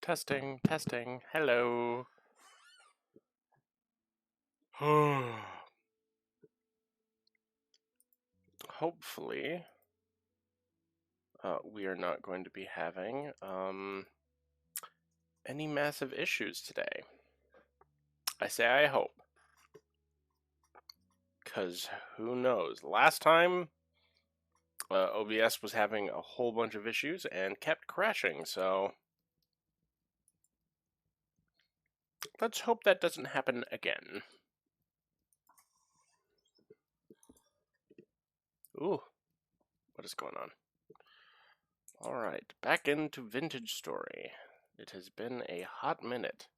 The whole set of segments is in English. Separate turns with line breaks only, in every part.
Testing, testing. Hello. Hopefully, we are not going to be having any massive issues today. I say I hope. Because who knows? Last time, OBS was having a whole bunch of issues and kept crashing, so let's hope that doesn't happen again. Ooh, what is going on? Alright, back into Vintage Story. It has been a hot minute.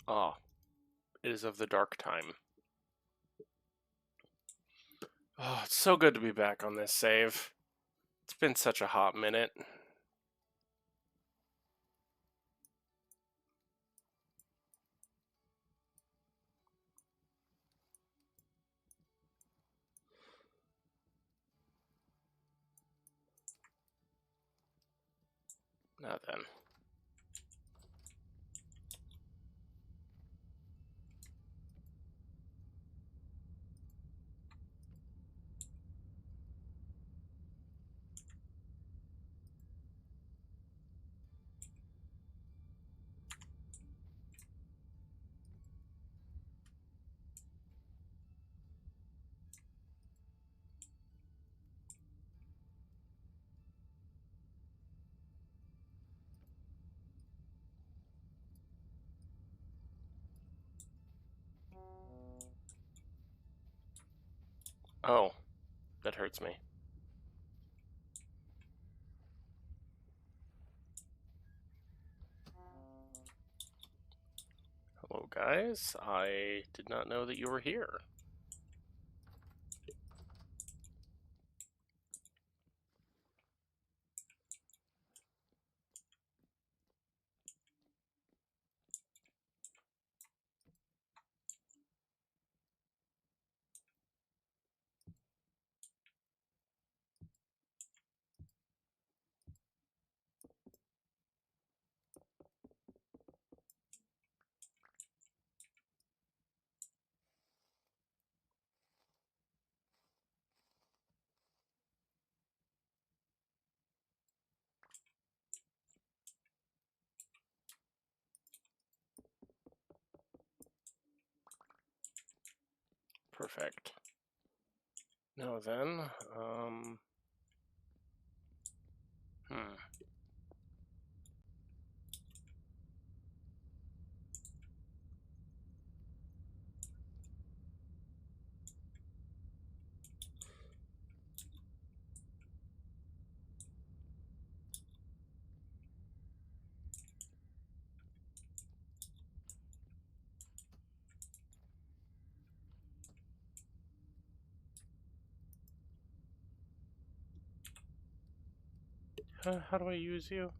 Ah, it is of the dark time. Oh, it's so good to be back on this save. It's been such a hot minute. Now then. Oh, that hurts me. Hello, guys. I did not know that you were here. Perfect. Now then, hmm. How do I use you?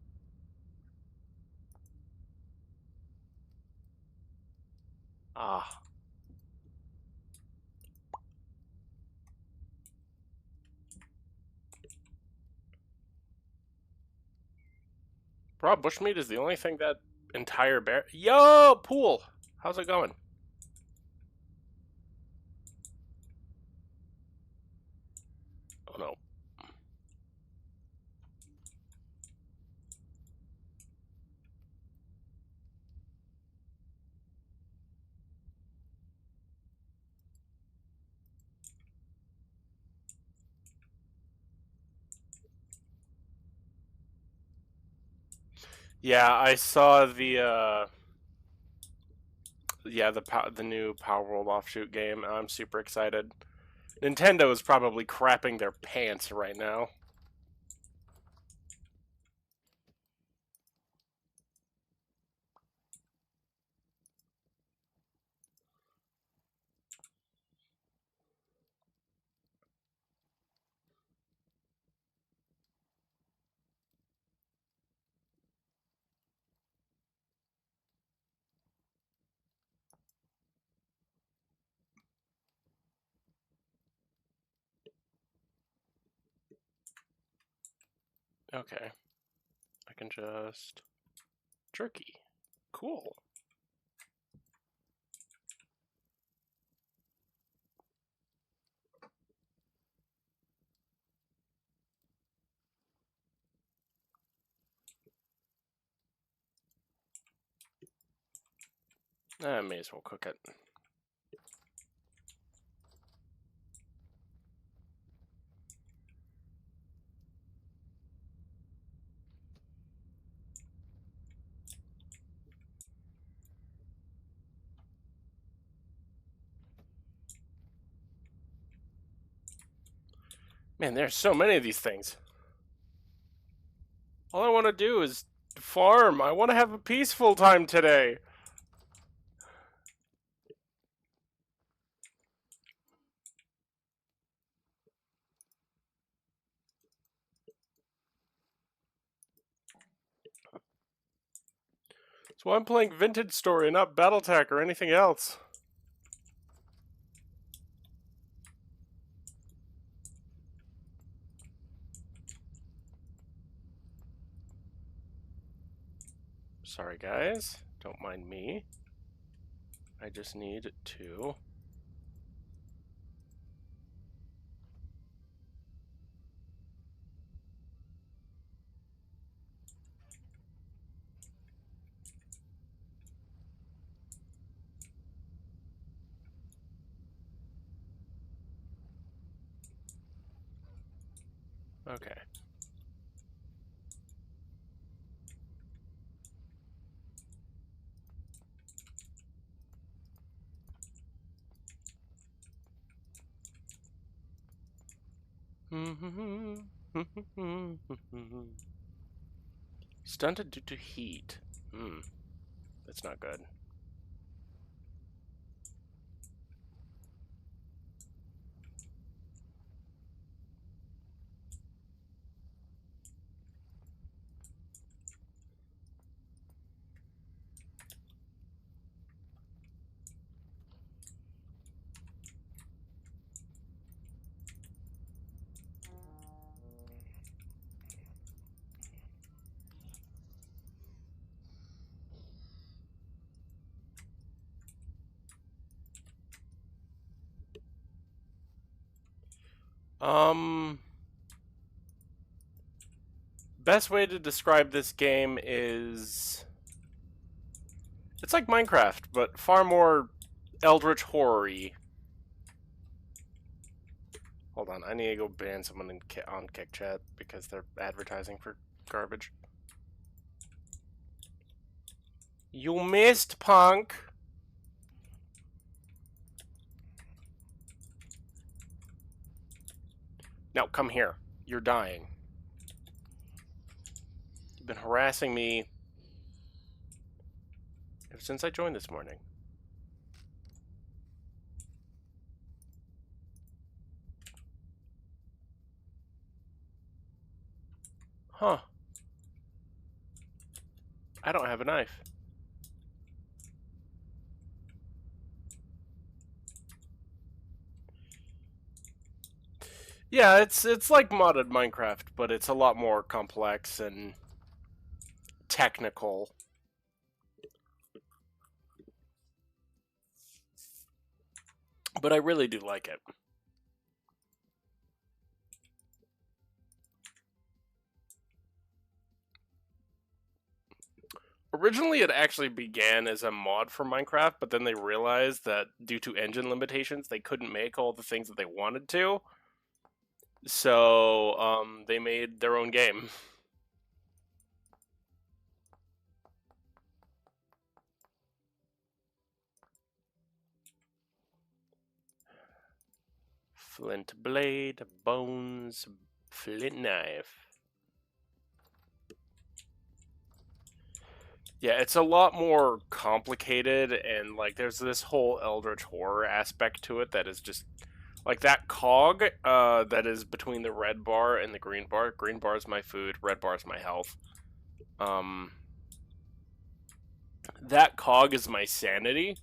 Ah. Raw bushmeat is the only thing that entire bear. Yo, Pool! How's it going? Yeah, I saw the the new Power World offshoot game. I'm super excited. Nintendo is probably crapping their pants right now. Okay. I can just... Jerky. Cool. I may as well cook it. Man, there's so many of these things. All I want to do is farm. I want to have a peaceful time today. That's why I'm playing Vintage Story, not Battletech or anything else. Sorry, guys. Don't mind me. I just need to... Okay. Stunted due to heat. That's not good. Best way to describe this game is... It's like Minecraft, but far more eldritch horror-y. Hold on, I need to go ban someone on Kick Chat because they're advertising for garbage. You missed, punk! Now, come here. You're dying. You've been harassing me ever since I joined this morning. Huh. I don't have a knife. Yeah, it's like modded Minecraft, but it's a lot more complex and technical. But I really do like it. Originally, it actually began as a mod for Minecraft, but then they realized that due to engine limitations, they couldn't make all the things that they wanted to. So, they made their own game. Flint blade, bones, flint knife. Yeah, it's a lot more complicated, and like there's this whole eldritch horror aspect to it that is just like that cog that is between the red bar and the green bar. Green bar is my food, red bar is my health. That cog is my sanity.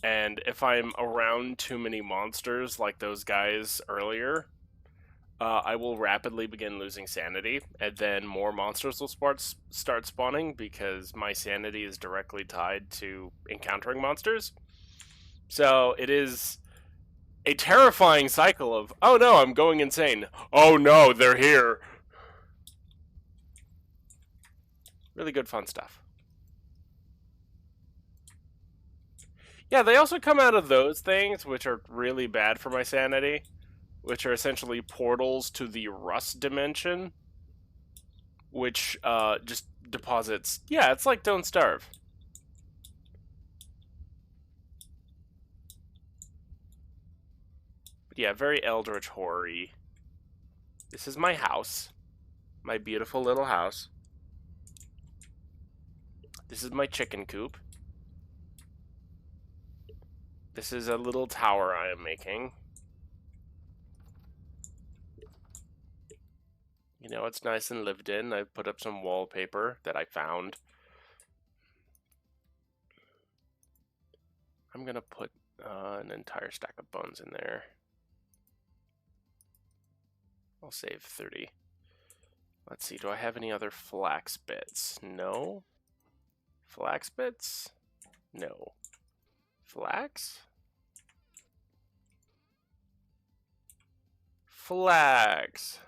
And if I'm around too many monsters like those guys earlier, I will rapidly begin losing sanity, and then more monsters will start spawning because my sanity is directly tied to encountering monsters. So it is a terrifying cycle of, oh no, I'm going insane. Oh no, they're here. Really good fun stuff. Yeah, they also come out of those things, which are really bad for my sanity, which are essentially portals to the Rust dimension, which just deposits. Yeah, it's like Don't Starve. But yeah, very Eldritch horror-y. This is my house. My beautiful little house. This is my chicken coop. This is a little tower I am making. You know, it's nice and lived in. I put up some wallpaper that I found. I'm gonna put an entire stack of bones in there. I'll save 30. Let's see, do I have any other flax bits? No. Flax bits? No. Flax? Flax.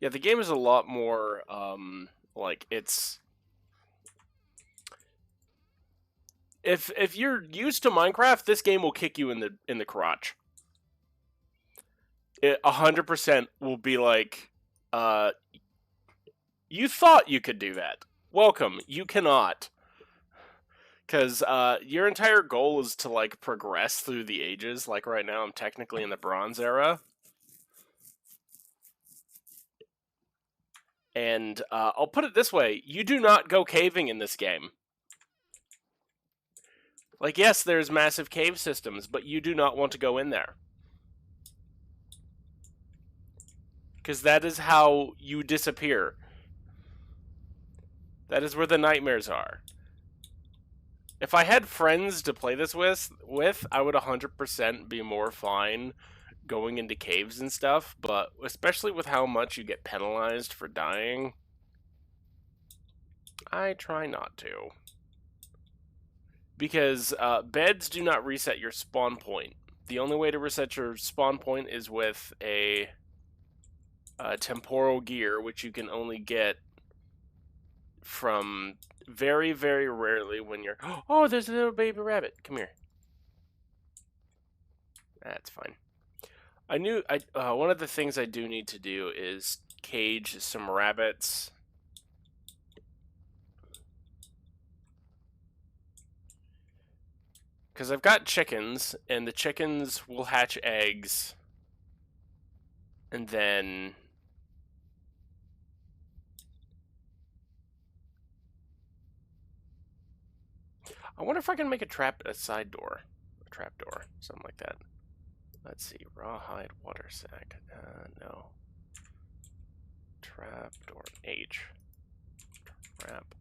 Yeah, the game is a lot more, like, it's... If you're used to Minecraft, this game will kick you in the crotch. It 100% will be like, you thought you could do that. Welcome, you cannot. Because your entire goal is to, like, progress through the ages. Like, right now, I'm technically in the Bronze Era. And I'll put it this way, you do not go caving in this game. Like, yes, there's massive cave systems, but you do not want to go in there. Because that is how you disappear. That is where the nightmares are. If I had friends to play this with I would 100% be more fine going into caves and stuff, but especially with how much you get penalized for dying, I try not to. Because beds do not reset your spawn point. The only way to reset your spawn point is with a temporal gear, which you can only get from very, very rarely when you're... Oh, there's a little baby rabbit. Come here. That's fine. One of the things I do need to do is cage some rabbits. Because I've got chickens, and the chickens will hatch eggs. And then... I wonder if I can make a side door. A trap door. Something like that. Let's see. Rawhide water sack. No. Trap door. H. Trap.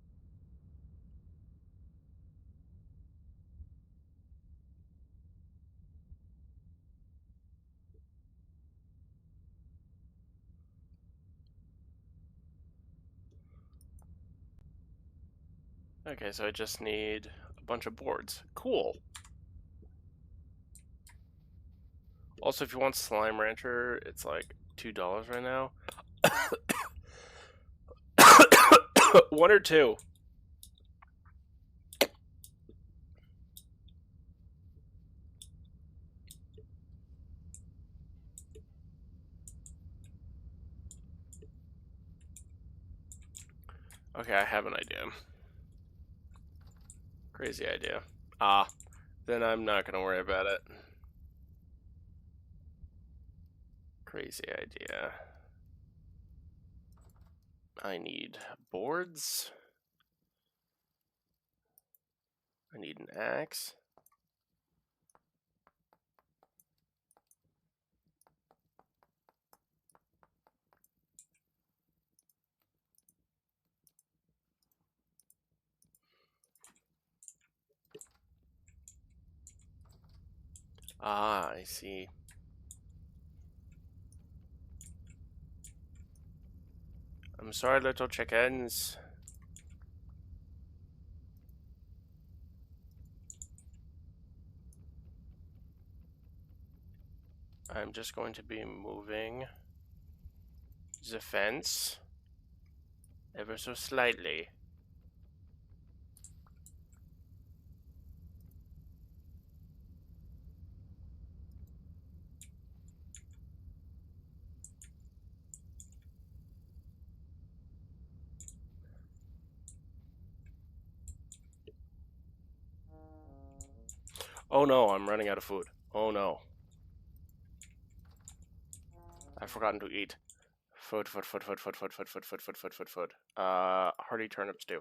Okay, so I just need a bunch of boards. Cool. Also, if you want Slime Rancher, it's like $2 right now. 1 or 2. Okay, I have an idea. Crazy idea. Ah, then I'm not gonna worry about it. Crazy idea. I need boards. I need an axe. Ah, I see. I'm sorry, little chickens. I'm just going to be moving the fence ever so slightly. Oh no, I'm running out of food. Oh no. I've forgotten to eat. Food. Hearty turnip stew.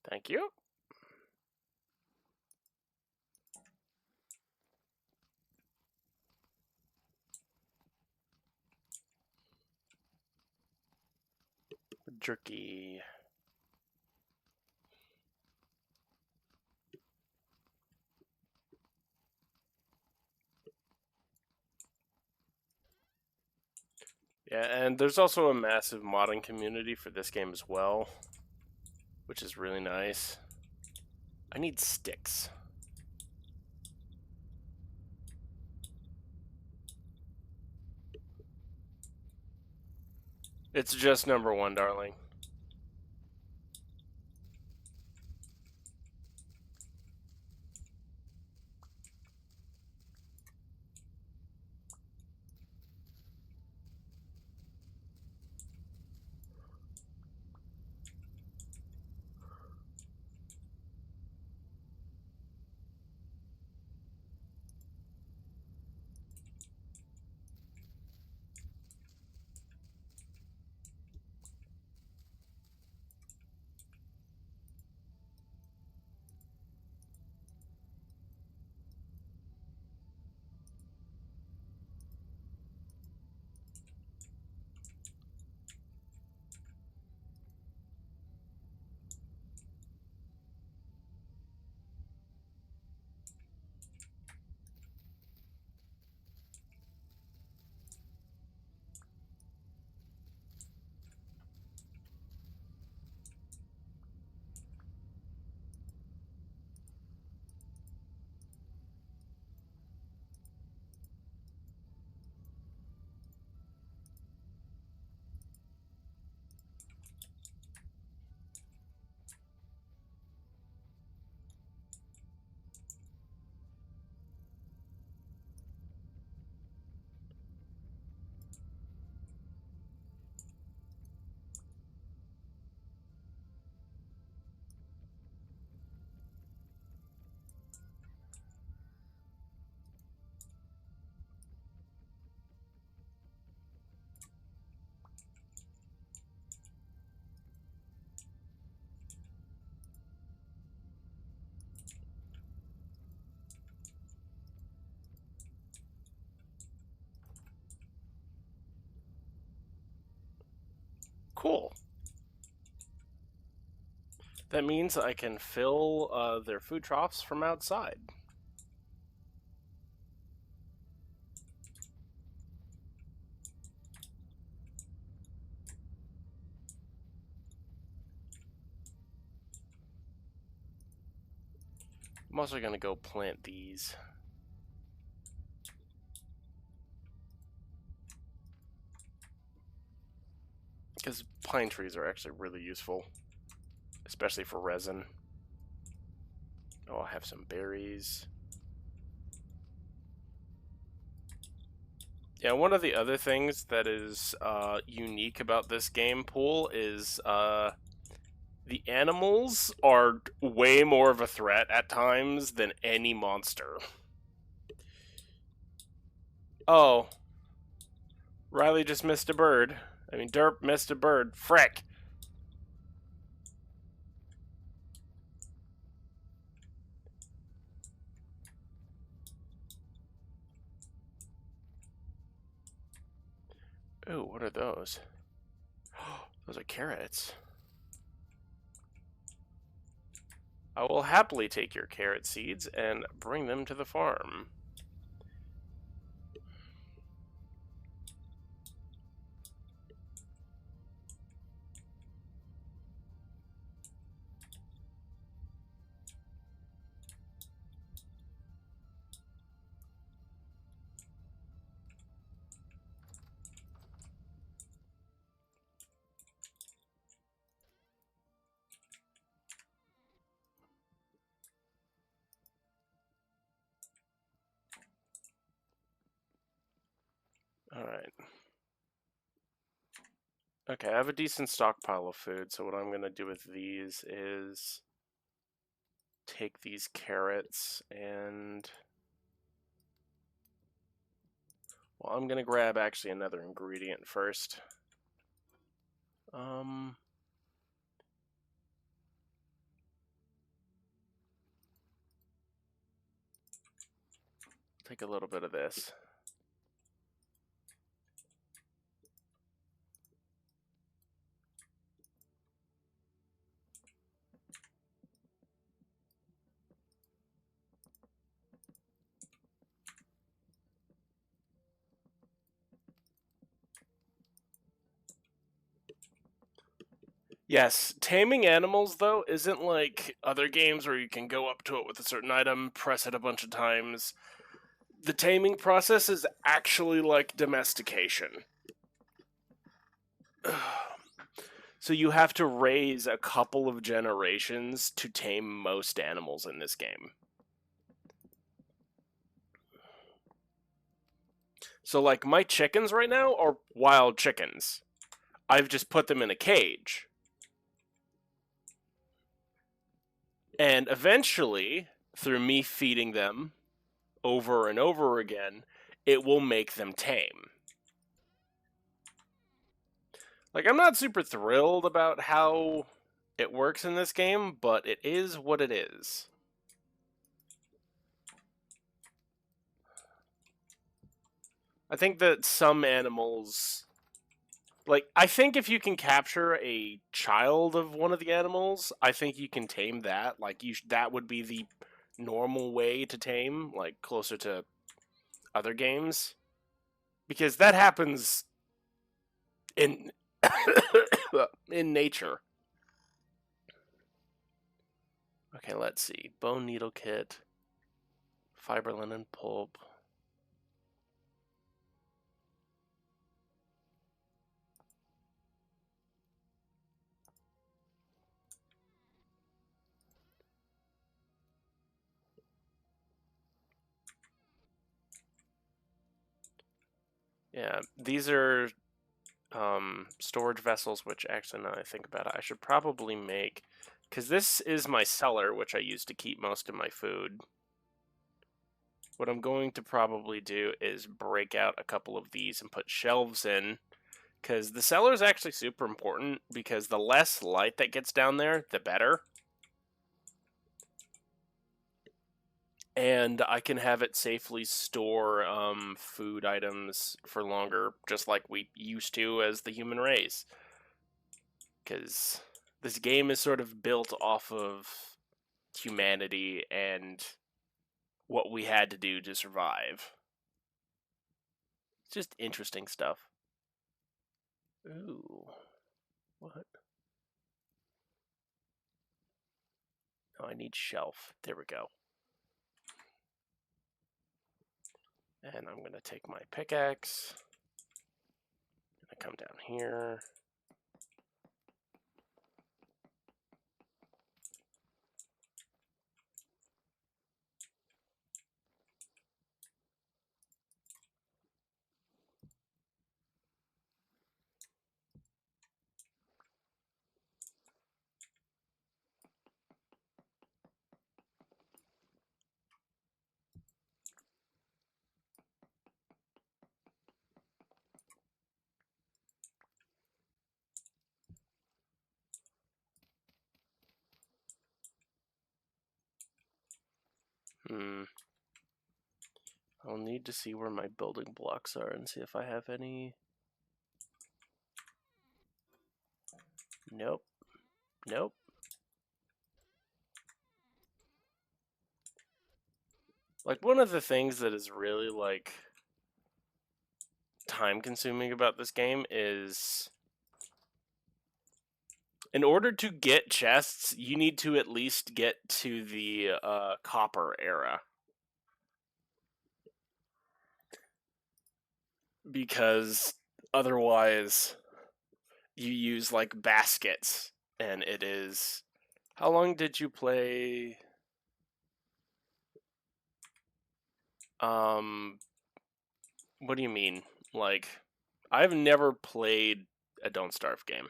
Thank you. Jerky. Yeah, and there's also a massive modding community for this game as well, which is really nice. I need sticks. It's just number one, darling. Cool. That means I can fill their food troughs from outside. I'm also going to go plant these. Because pine trees are actually really useful, especially for resin. Oh, I'll have some berries. Yeah, one of the other things that is unique about this game pool is the animals are way more of a threat at times than any monster. Oh, Riley just missed a bird. I mean, Derp missed a bird. Frick. Ooh, what are those? Those are carrots. I will happily take your carrot seeds and bring them to the farm. Alright. Okay, I have a decent stockpile of food, so what I'm going to do with these is take these carrots and... Well, I'm going to grab actually another ingredient first. Take a little bit of this. Yes, taming animals, though, isn't like other games where you can go up to it with a certain item, press it a bunch of times. The taming process is actually like domestication. So you have to raise a couple of generations to tame most animals in this game. So, like, my chickens right now are wild chickens. I've just put them in a cage. And eventually, through me feeding them over and over again, it will make them tame. Like, I'm not super thrilled about how it works in this game, but it is what it is. I think that some animals... Like, I think if you can capture a child of one of the animals, I think you can tame that. Like, that would be the normal way to tame, like, closer to other games. Because that happens in in nature. Okay, let's see. Bone needle kit, fiber linen pulp. Yeah, these are storage vessels, which actually, now that I think about it, I should probably make, because this is my cellar, which I use to keep most of my food. What I'm going to probably do is break out a couple of these and put shelves in, because the cellar is actually super important, because the less light that gets down there, the better. And I can have it safely store food items for longer, just like we used to as the human race. Because this game is sort of built off of humanity and what we had to do to survive. It's just interesting stuff. Ooh. What? Oh, I need shelf. There we go. And I'm going to take my pickaxe. I come down here. I'll need to see where my building blocks are and see if I have any. Nope. Nope. Like, one of the things that is really, like, time-consuming about this game is, in order to get chests, you need to at least get to the copper era. Because otherwise, you use, like, baskets, and it is... How long did you play... What do you mean? Like, I've never played a Don't Starve game.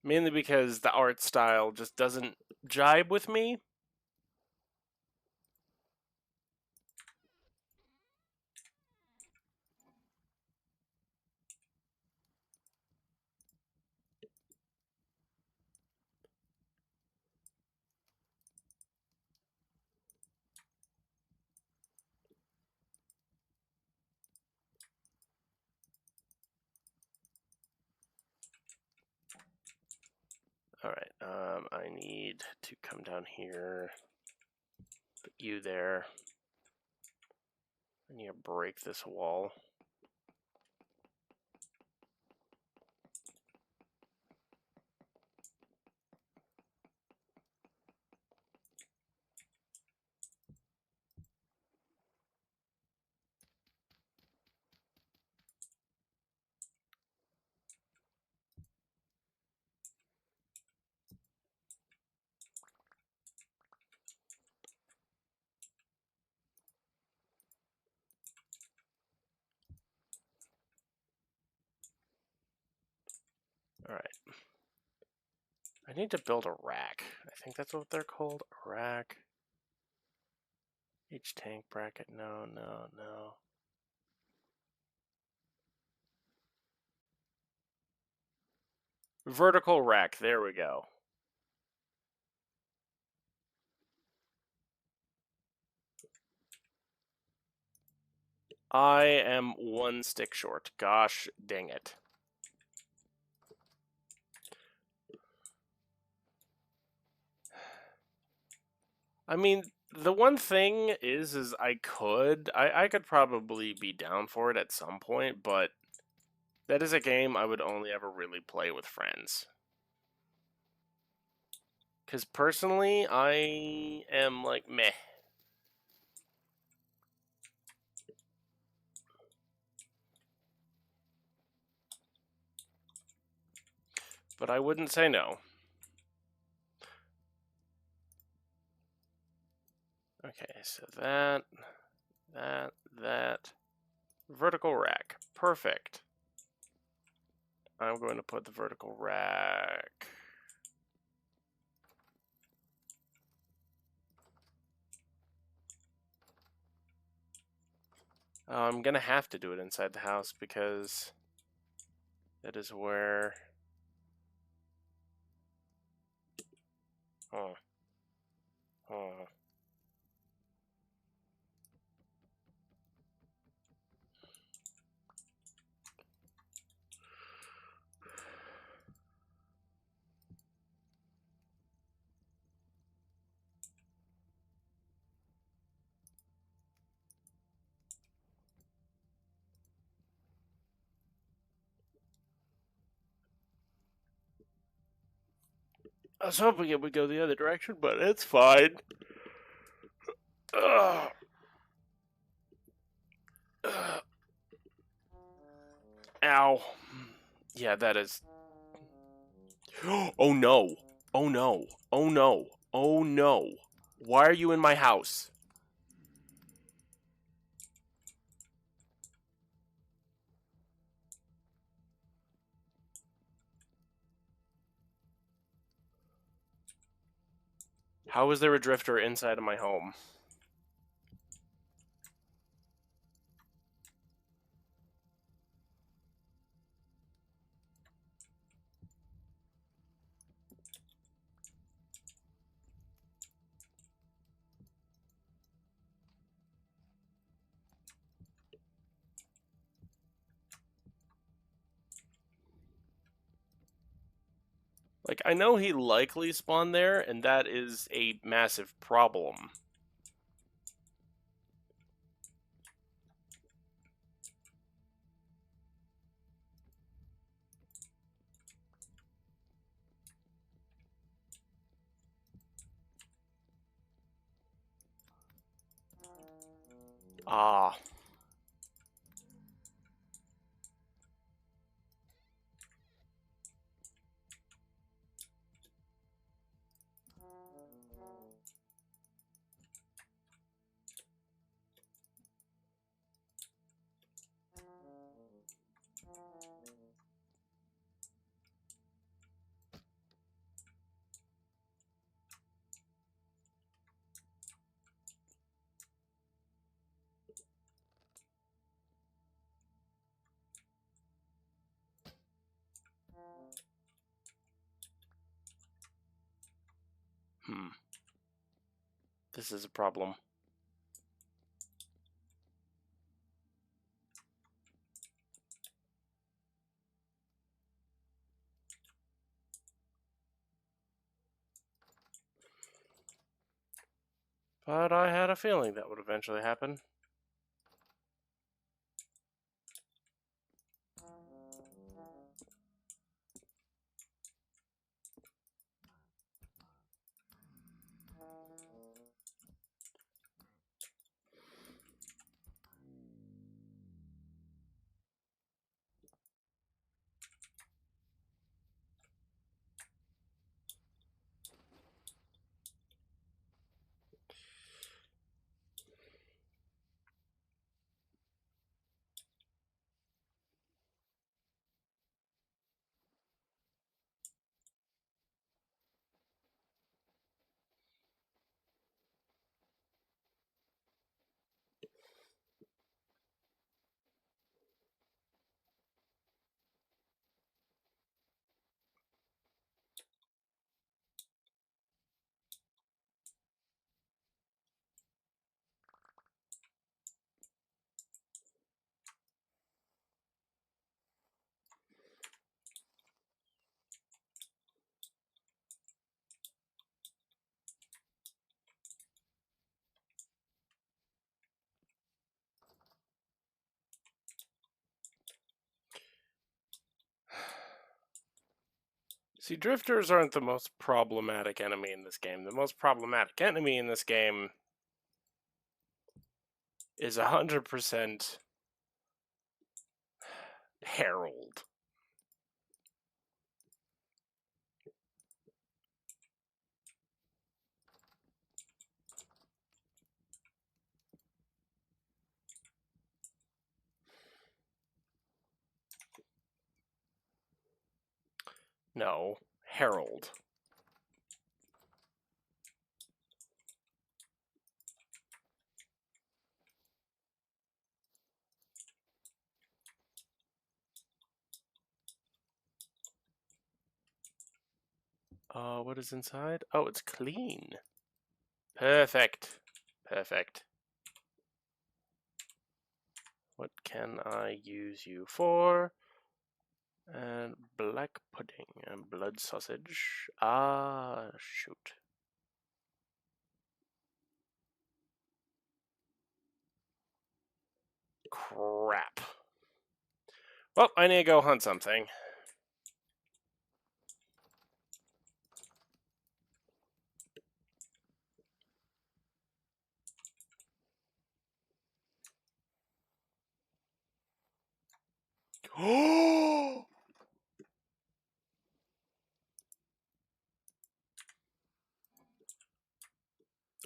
Mainly because the art style just doesn't jibe with me. Alright, I need to come down here, put you there. I need to break this wall. Alright. I need to build a rack. I think that's what they're called, a rack. Each tank bracket, no. Vertical rack, there we go. I am one stick short. Gosh dang it. I mean, the one thing is I could probably be down for it at some point, but that is a game I would only ever really play with friends. Because personally, I am like, meh. But I wouldn't say no. Okay, so that. Vertical rack. Perfect. I'm going to put the vertical rack... I'm going to have to do it inside the house because that is where... Oh. I was hoping it would go the other direction, but it's fine. Ugh. Ow. Yeah, that is... Oh no. Oh no. Oh no. Oh no. Why are you in my house? How is there a drifter inside of my home? Like, I know he likely spawned there, and that is a massive problem. Ah. This is a problem. But I had a feeling that would eventually happen. See, drifters aren't the most problematic enemy in this game. The most problematic enemy in this game is 100% Harold. No, Harold. What is inside? Oh, it's clean. Perfect. Perfect. What can I use you for? And black pudding and blood sausage. Ah, shoot. Crap. Well, I need to go hunt something. Oh!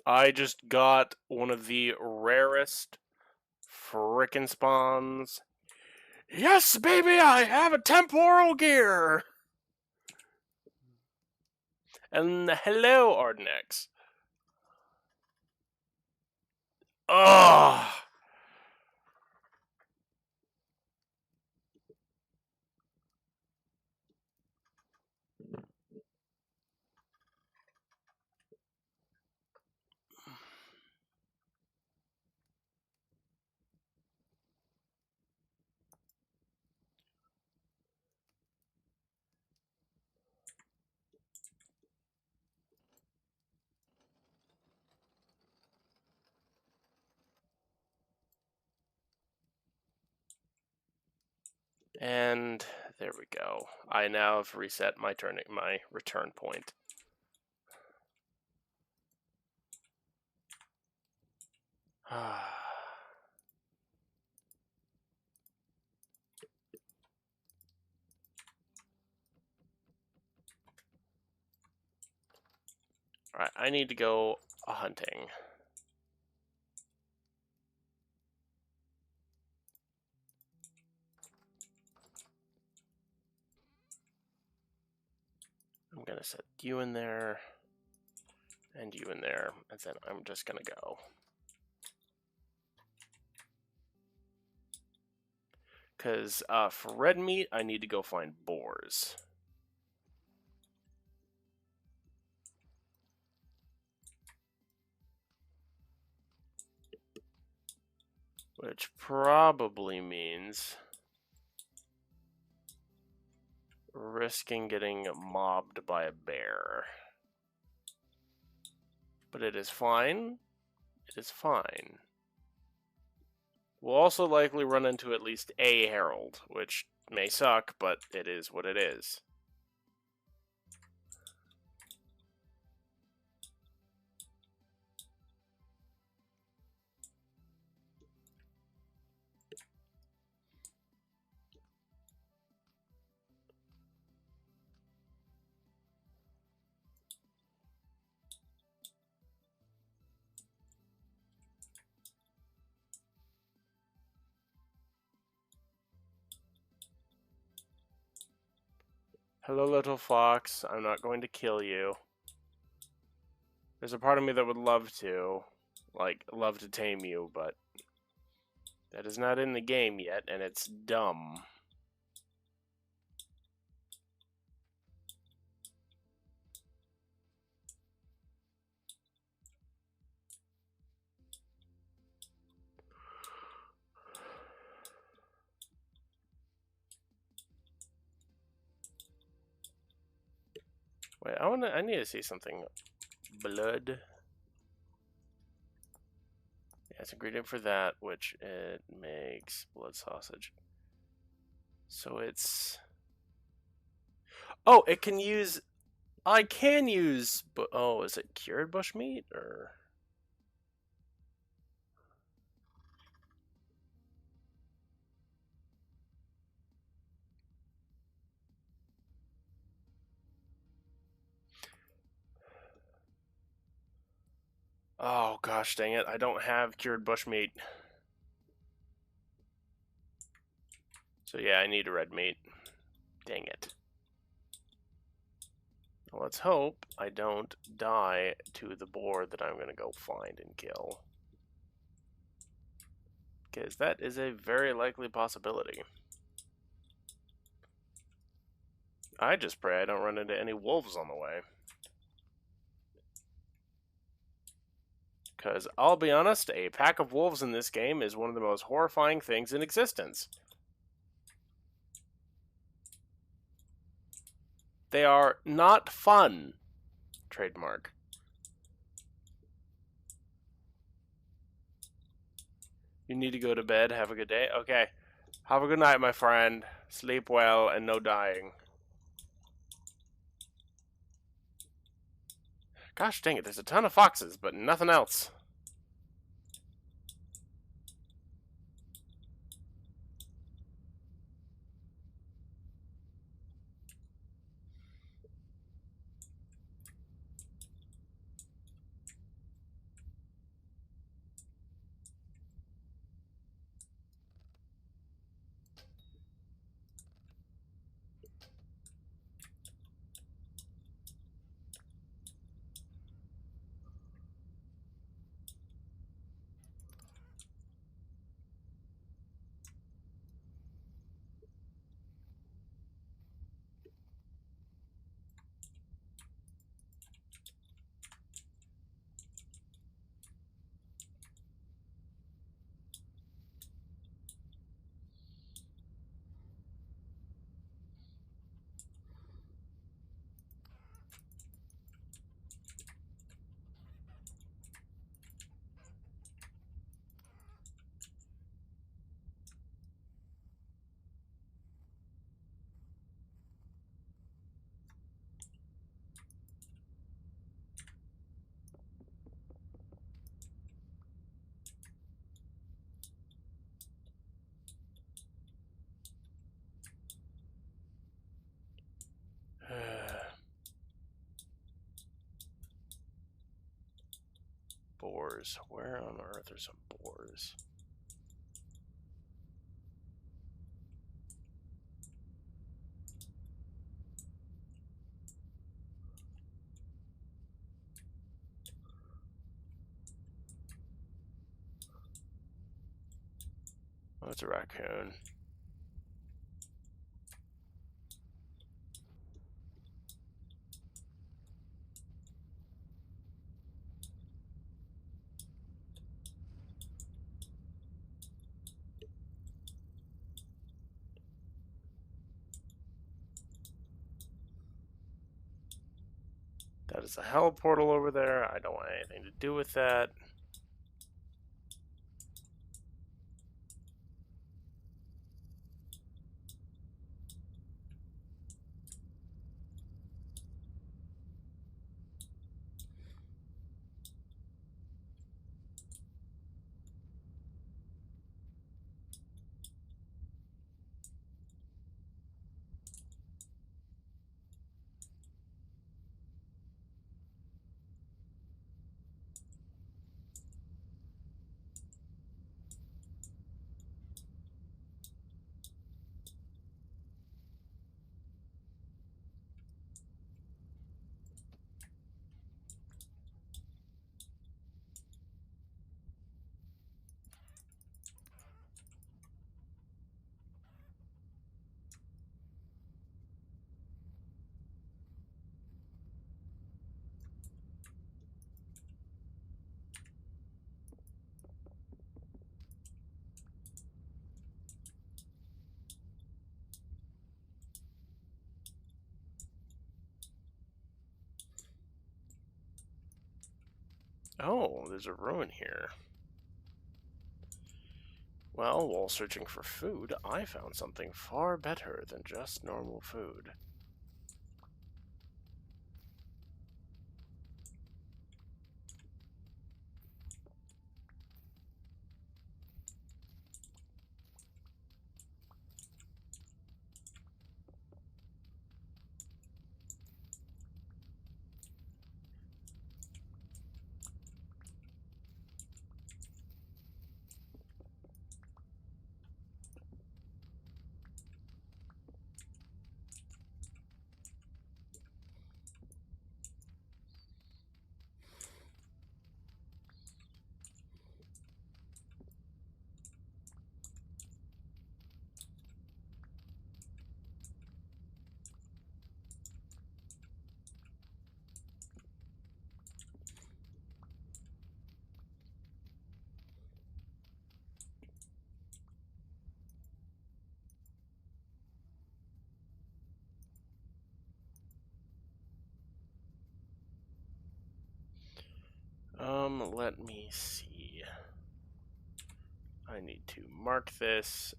I just got one of the rarest frickin' spawns. Yes, baby, I have a temporal gear! And hello, Ardenex. Ugh! And there we go. I now have reset my return point. Alright, I need to go hunting. I'm gonna set you in there, and you in there, and then I'm just gonna go. Because for red meat, I need to go find boars. Which probably means risking getting mobbed by a bear. But it is fine. It is fine. We'll also likely run into at least a herald, which may suck, but it is what it is. Hello, little fox. I'm not going to kill you. There's a part of me that would love to, love to tame you, but that is not in the game yet, and it's dumb. Wait, I need to see something. Blood. Yeah, it's ingredient for that, which it makes blood sausage. So it's... Oh, it can use... I can use... Oh, is it cured bushmeat, or... Oh, gosh dang it. I don't have cured bushmeat. So yeah, I need a red meat. Dang it. Let's hope I don't die to the boar that I'm going to go find and kill. Because that is a very likely possibility. I just pray I don't run into any wolves on the way. Because, I'll be honest, a pack of wolves in this game is one of the most horrifying things in existence. They are not fun. Trademark. You need to go to bed. Have a good day. Okay. Have a good night, my friend. Sleep well and no dying. Gosh dang it, there's a ton of foxes, but nothing else. Boars. Where on earth are some boars? Oh, it's a raccoon. That is a hell portal over there. I don't want anything to do with that. Oh, there's a ruin here. Well, while searching for food, I found something far better than just normal food. Let me see. I need to mark this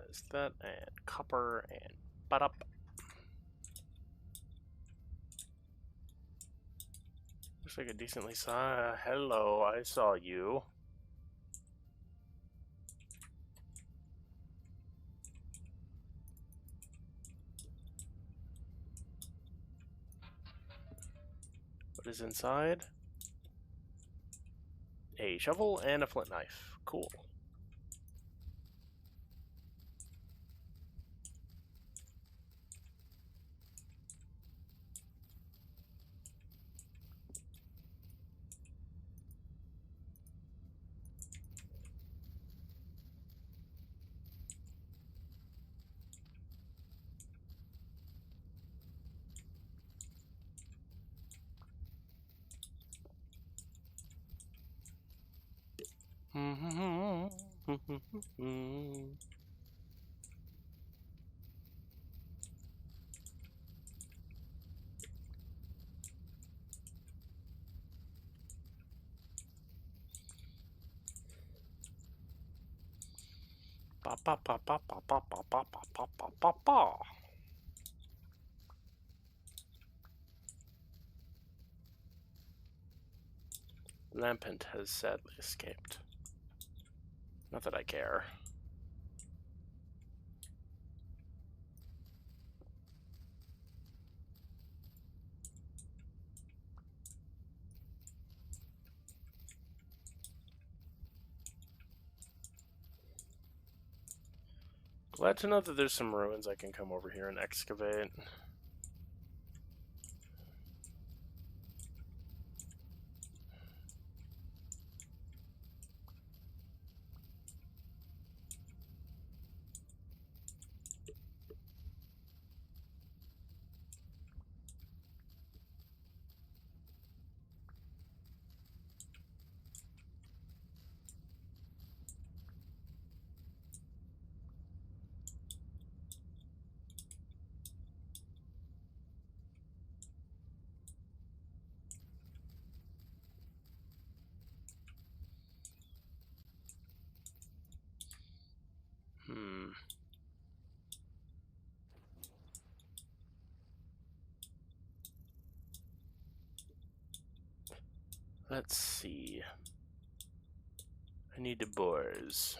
as that, and copper, and butt up. Looks like a decently sized. Hello, I saw you. What is inside? A shovel and a flint knife. Cool. Ba ba ba ba ba ba ba ba ba ba ba ba. Lampent has sadly escaped. Not that I care. Glad to know that there's some ruins I can come over here and excavate. Let's see. I need the boars.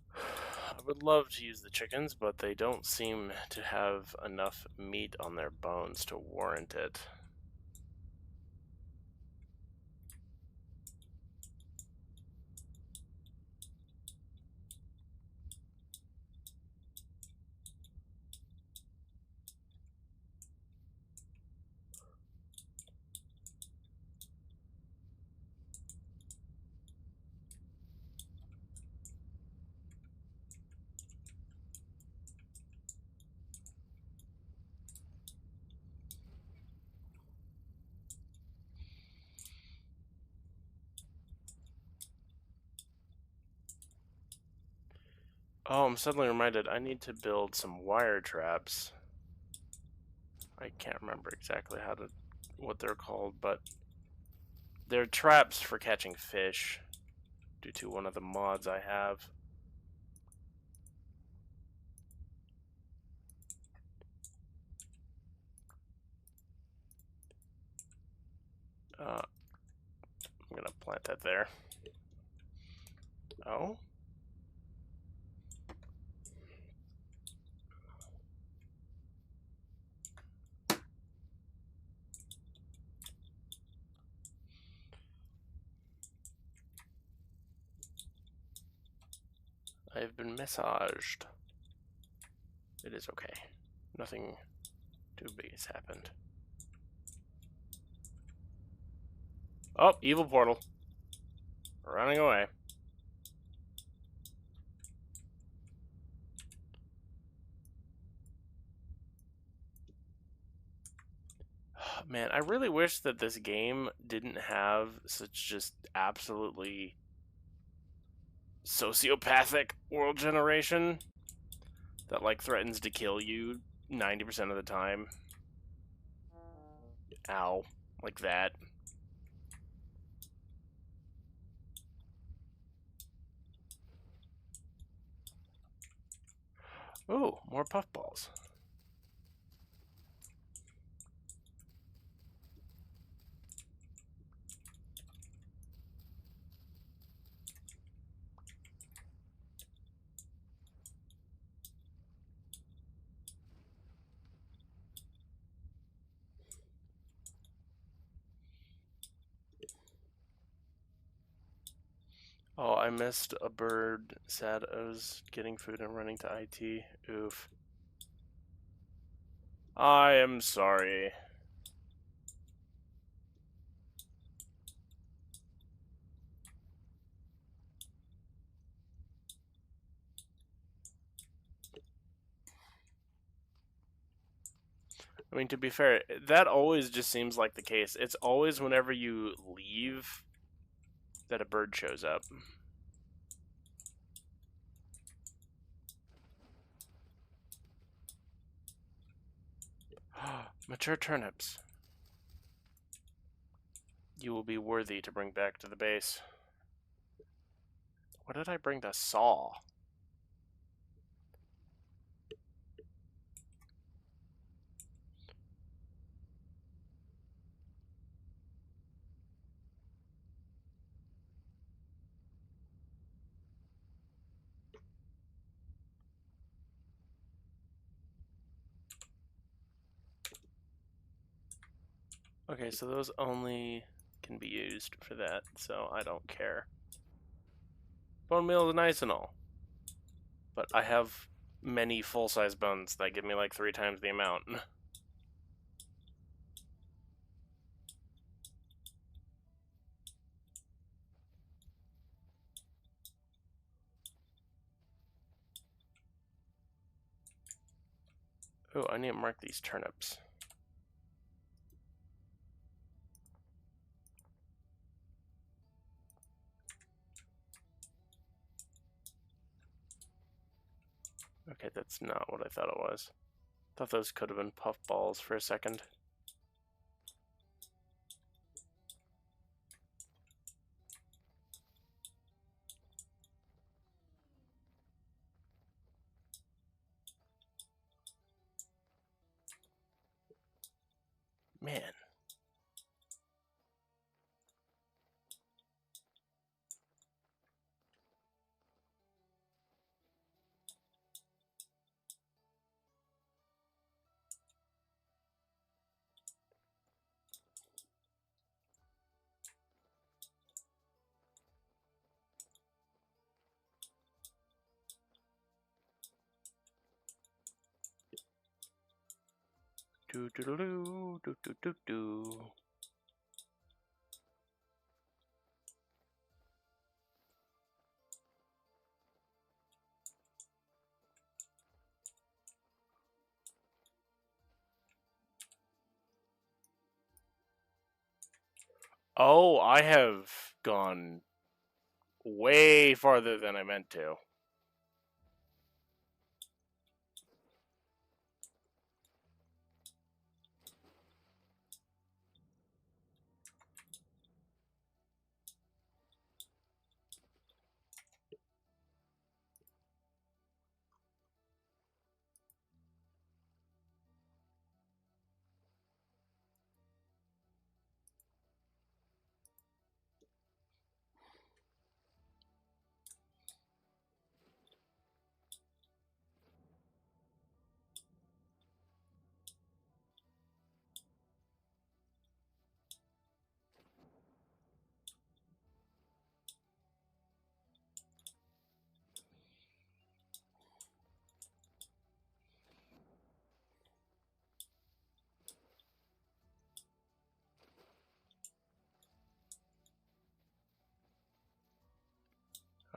I would love to use the chickens, but they don't seem to have enough meat on their bones to warrant it. Oh, I'm suddenly reminded I need to build some wire traps. I can't remember exactly what they're called, but they're traps for catching fish due to one of the mods I have. I'm gonna plant that there. Oh? I've been massaged. It is okay. Nothing too big has happened. Oh, evil portal. Running away. Man, I really wish that this game didn't have such just absolutely sociopathic world generation that like threatens to kill you 90% of the time. Ow. Like that. Ooh, more puffballs. Oh, I missed a bird. Sad I was getting food and running to IT. Oof. I am sorry. I mean, to be fair, that always just seems like the case. It's always whenever you leave that a bird shows up. Mature turnips. You will be worthy to bring back to the base. What did I bring to saw? Okay, so those only can be used for that, so I don't care. Bone meal is nice and all, but I have many full-size bones that give me like 3 times the amount. Oh, I need to mark these turnips. Okay, that's not what I thought it was. Thought those could have been puffballs for a second. Man. Do do do do do do do do. Oh, I have gone way farther than I meant to.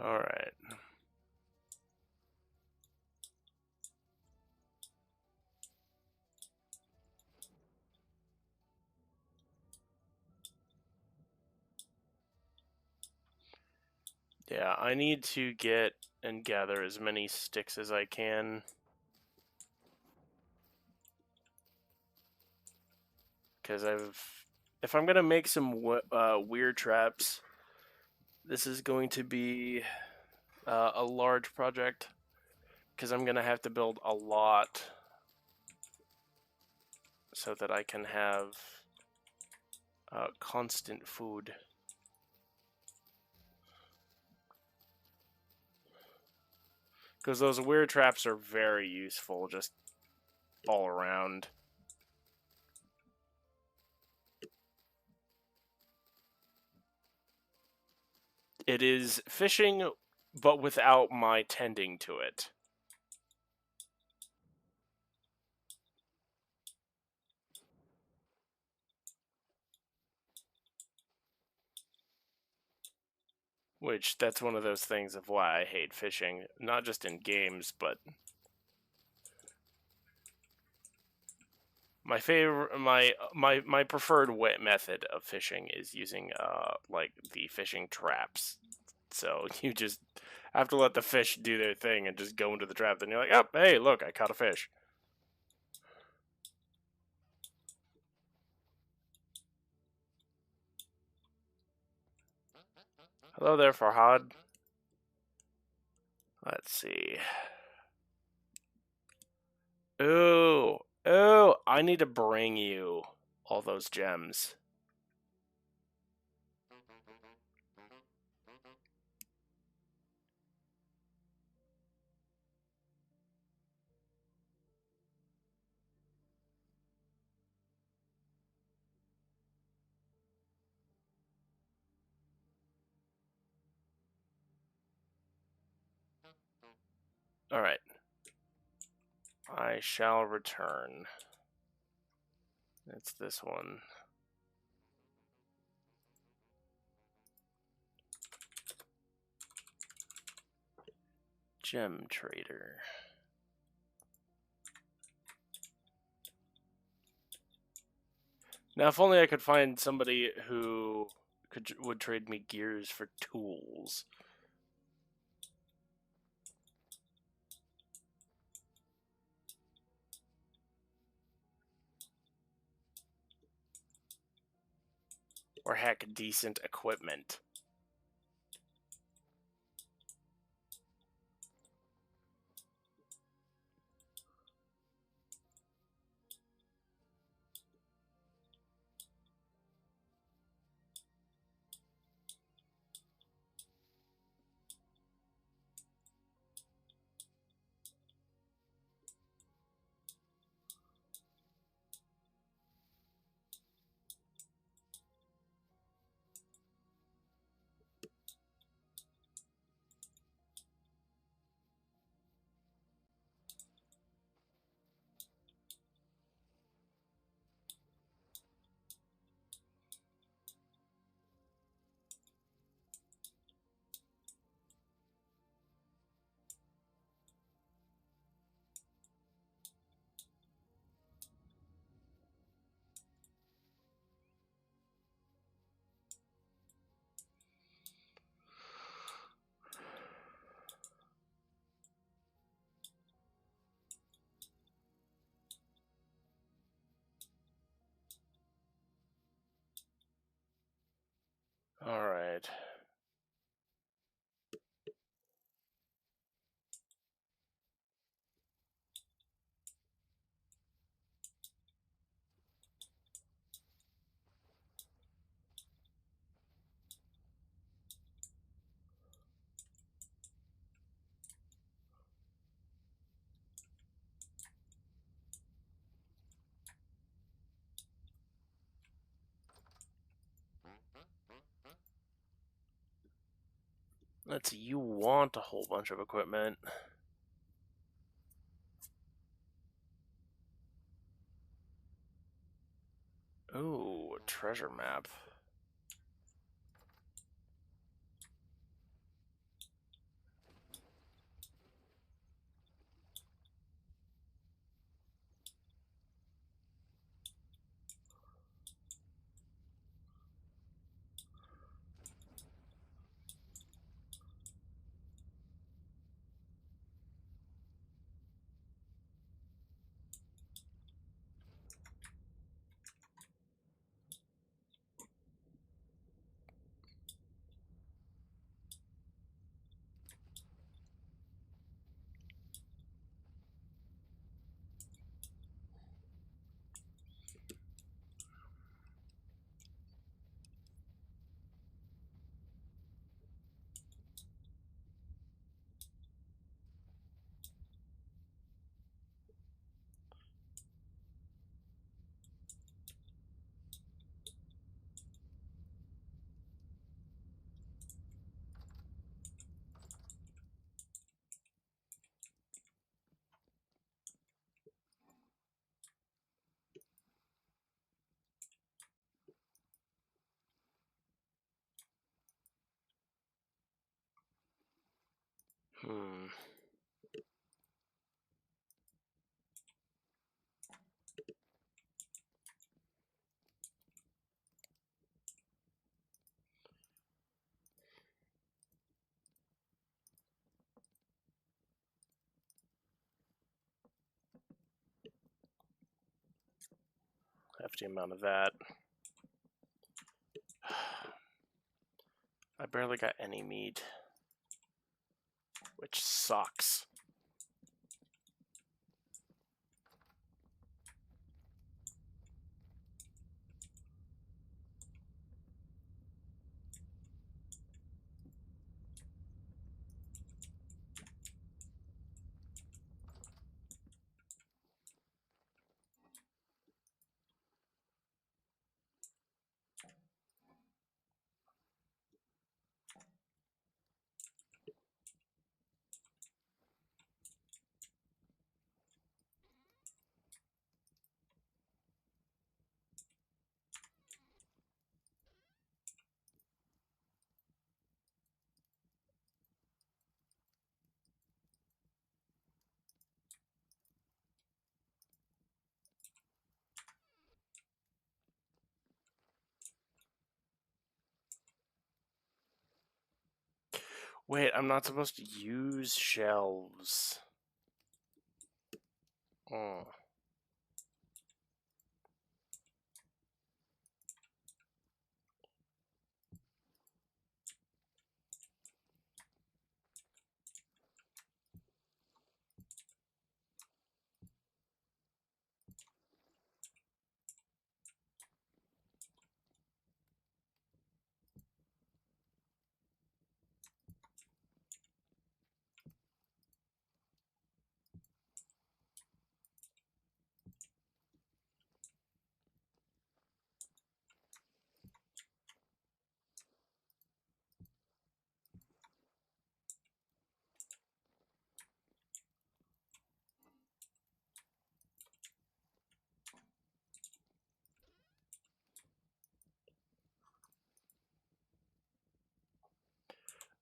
Alright. Yeah, I need to get and gather as many sticks as I can. Because if I'm gonna make some weird traps, this is going to be a large project. Because I'm gonna have to build a lot so that I can have constant food. Because those weird traps are very useful, just all around. It is fishing, but without my tending to it. Which, that's one of those things of why I hate fishing. Not just in games, but my favorite, my preferred method of fishing is using like the fishing traps. So you just have to let the fish do their thing and just go into the trap. Then you're like, oh, hey, look, I caught a fish. Hello there, Farhad. Let's see. Ooh, ooh, I need to bring you all those gems. Alright. I shall return. It's this one. Gem trader. Now, if only I could find somebody who would trade me gears for tools. Or heck, decent equipment. Alright. Let's see, you want a whole bunch of equipment. Ooh, a treasure map. Hmm. Hefty amount of that. I barely got any meat, which sucks. Wait, I'm not supposed to use shelves. Oh.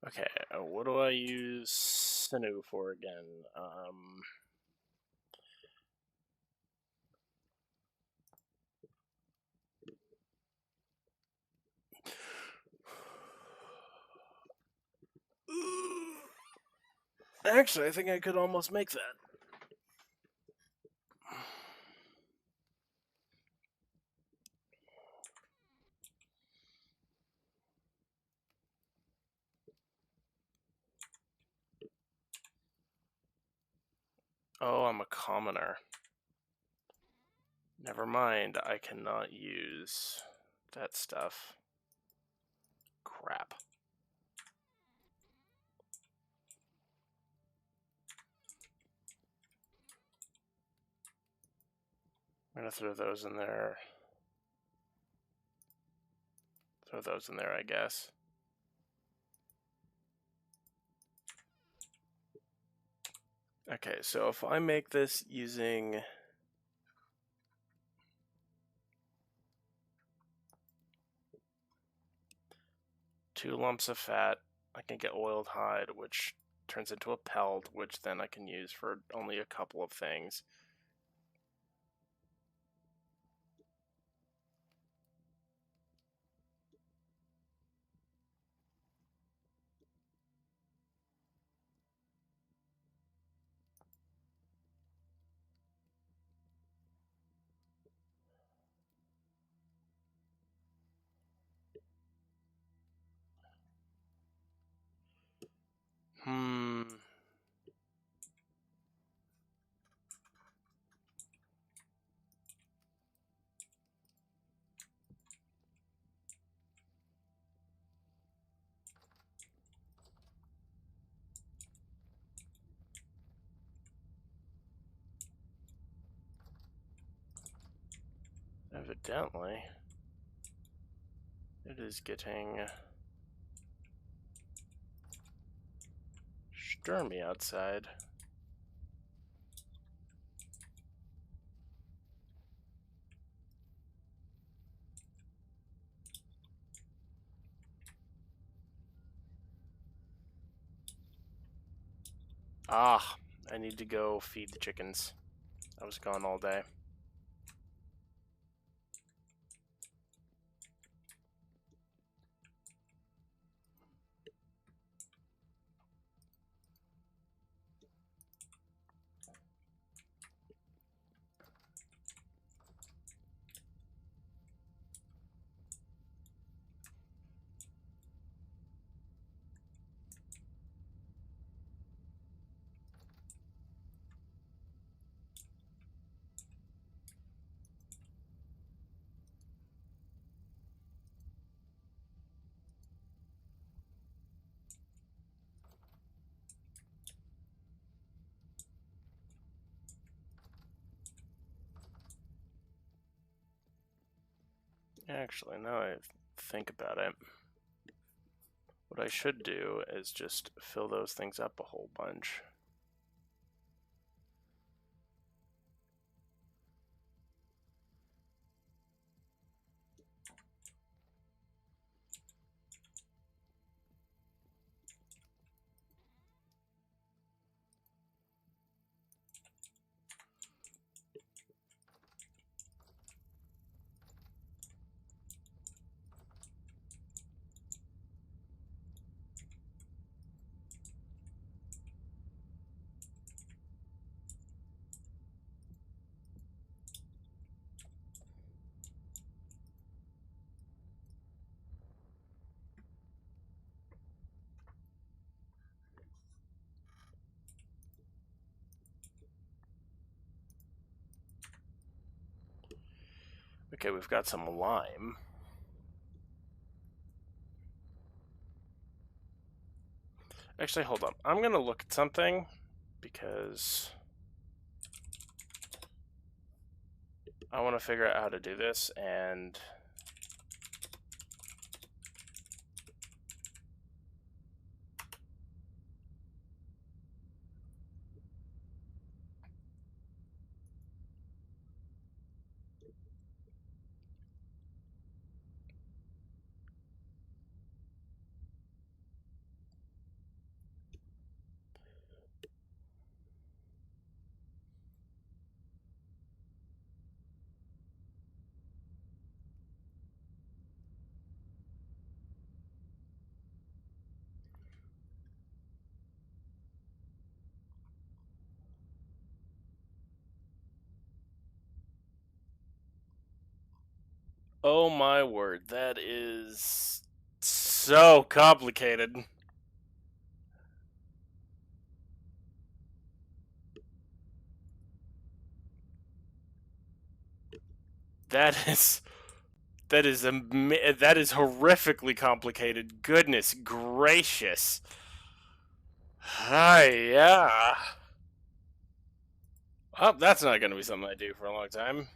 Okay, what do I use Sinew for again? Actually, I think I could almost make that. Oh, I'm a commoner. Never mind, I cannot use that stuff. Crap. I'm gonna throw those in there. Throw those in there, I guess. Okay, so if I make this using two lumps of fat, I can get oiled hide, which turns into a pelt, which then I can use for only a couple of things. Hmm. Evidently, it is getting stormy outside. Ah, I need to go feed the chickens. I was gone all day. Actually, now I think about it, what I should do is just fill those things up a whole bunch. Okay, we've got some lime. Actually, hold up. I'm gonna look at something because I want to figure out how to do this, and oh my word, that is so complicated. That is that is horrifically complicated. Goodness gracious. Hi, yeah. Oh, that's not going to be something I do for a long time.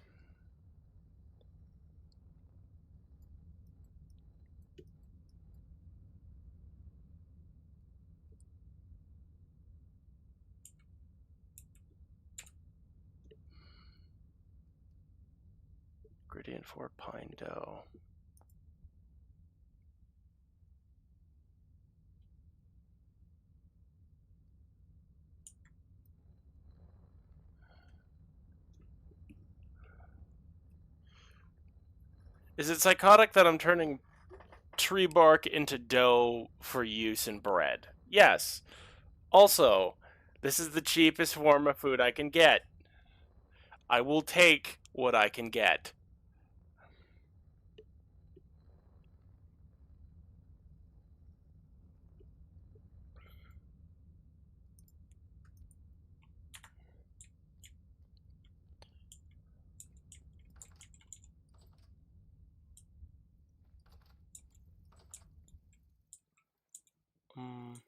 Ingredient for pine dough. Is it psychotic that I'm turning tree bark into dough for use in bread? Yes. Also, this is the cheapest form of food I can get. I will take what I can get. Mm.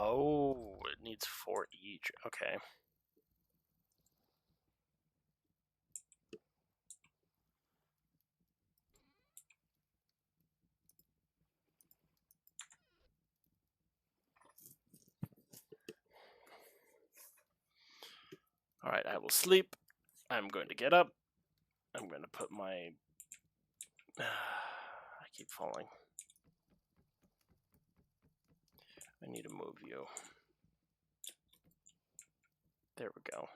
Oh, it needs 4 each. Okay. Alright, I will sleep. I'm going to get up. I'm going to put my... I keep falling. I need to move you. There we go.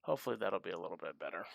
Hopefully that'll be a little bit better.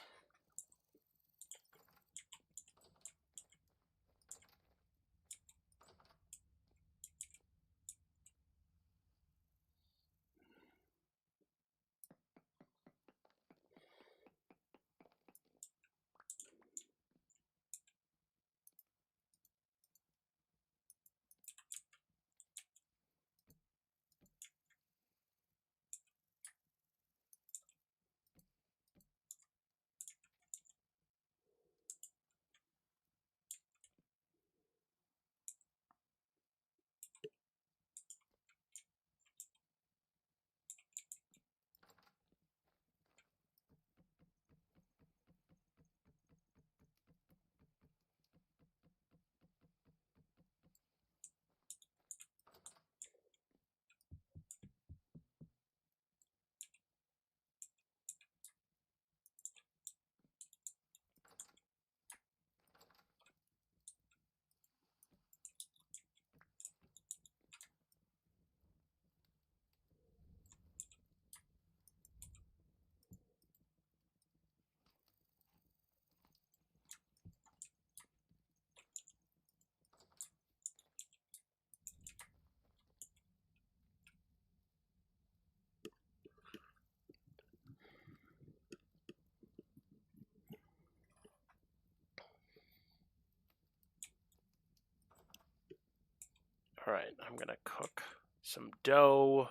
Alright, I'm gonna cook some dough.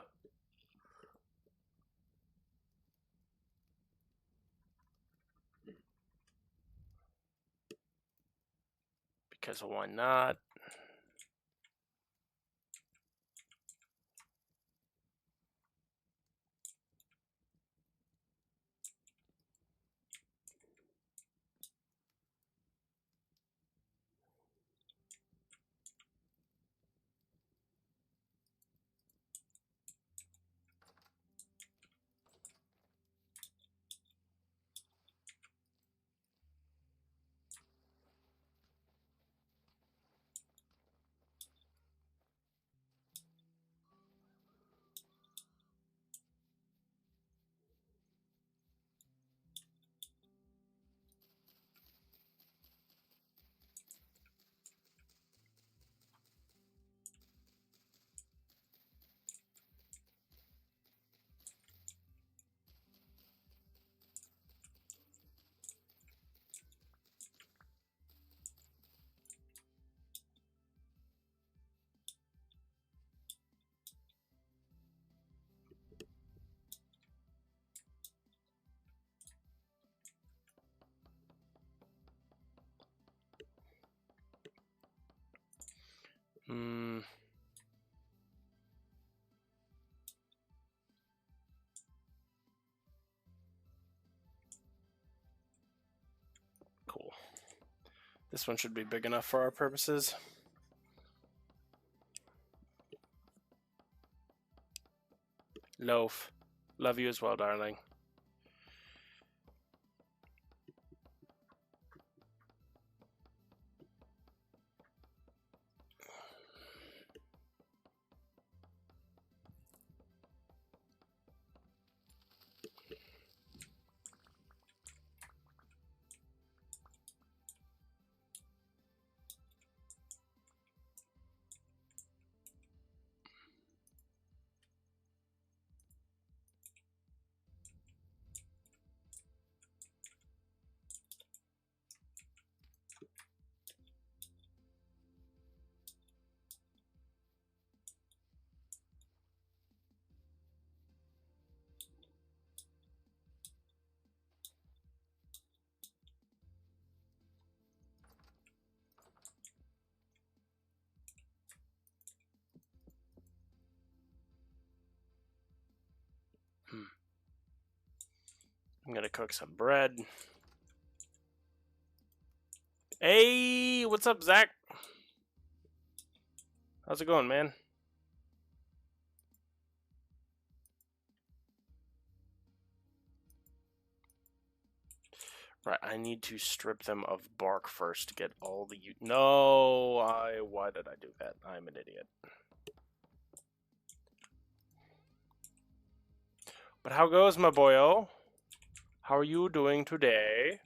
Because why not? Cool. This one should be big enough for our purposes. Loaf. Love you as well, darling. I'm gonna cook some bread. Hey, what's up, Zach? How's it going, man? Right, I need to strip them of bark first to get all the... No, why did I do that? I'm an idiot. But how goes, my boyo? How are you doing today?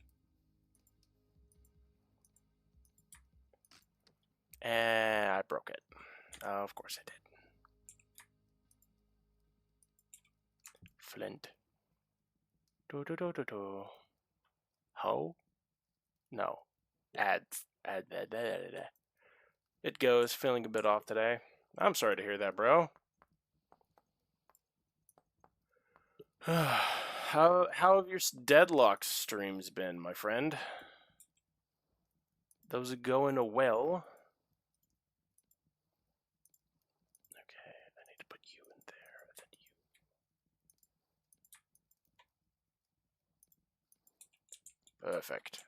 And I broke it. Of course I did. Flint. Do. Ho? No. Ads. It goes. Feeling a bit off today. I'm sorry to hear that, bro. How have your Deadlock streams been, my friend? Those are going well. Okay, I need to put you in there, then you. Perfect.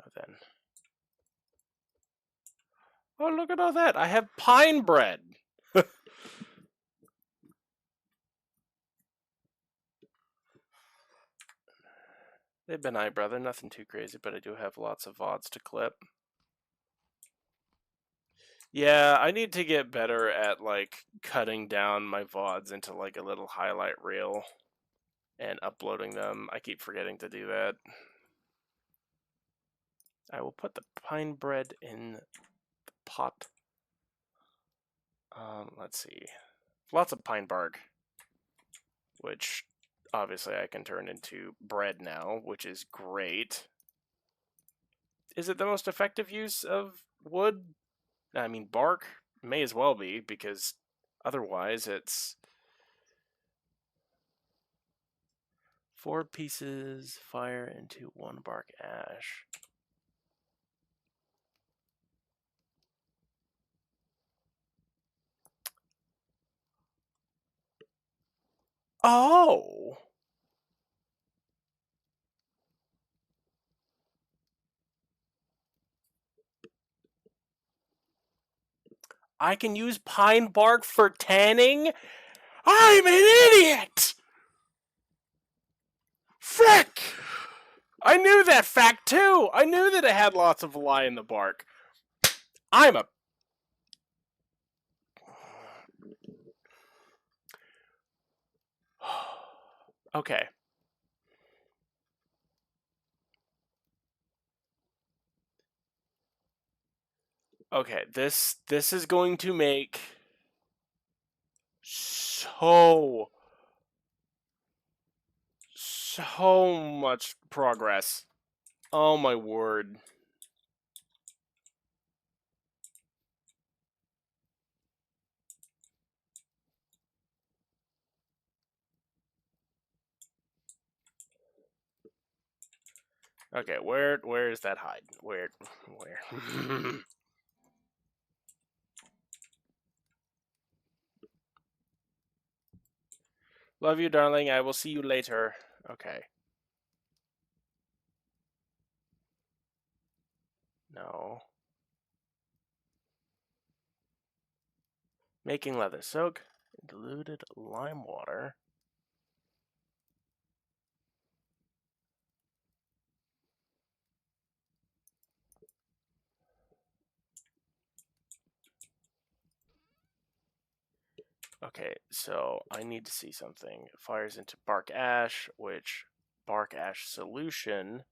Oh, then. Oh, look at all that! I have pine bread! They've been aye, brother. Nothing too crazy, but I do have lots of VODs to clip. Yeah, I need to get better at, like, cutting down my VODs into, like, a little highlight reel and uploading them. I keep forgetting to do that. I will put the pine bread in the pot. Let's see. Lots of pine bark, which obviously I can turn into bread now, which is great. Is it the most effective use of wood? I mean, bark may as well be, because otherwise it's 4 pieces fire into 1 bark ash. Oh! I can use pine bark for tanning? I'm an idiot! Frick! I knew that fact too! I knew that it had lots of lye in the bark. I'm a... Okay. Okay, this is going to make so much progress. Oh my word. Okay, where is that hide? Where? Love you, darling. I will see you later. Okay. No. Making leather soak. Diluted lime water. Okay, so I need to see something. It fires into bark ash, which bark ash solution.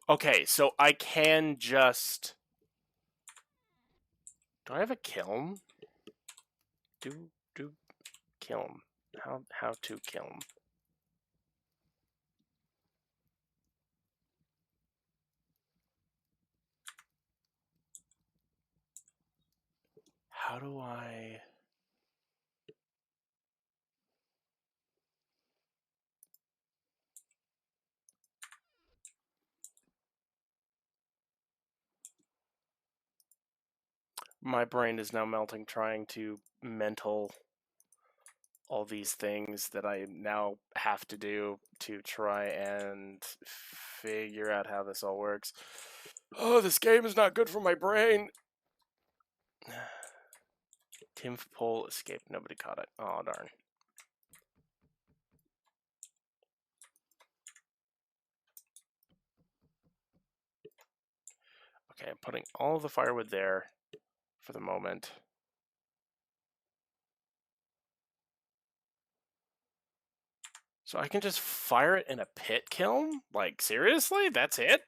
Okay, so I can just... Do I have a kiln? Do kiln. How to kiln. How do I... My brain is now melting trying to mental all these things that I now have to do to try and figure out how this all works. Oh, this game is not good for my brain. Tim pole escaped. Nobody caught it. Oh, darn. Okay, I'm putting all of the firewood there for the moment. So I can just fire it in a pit kiln? Like, seriously? That's it?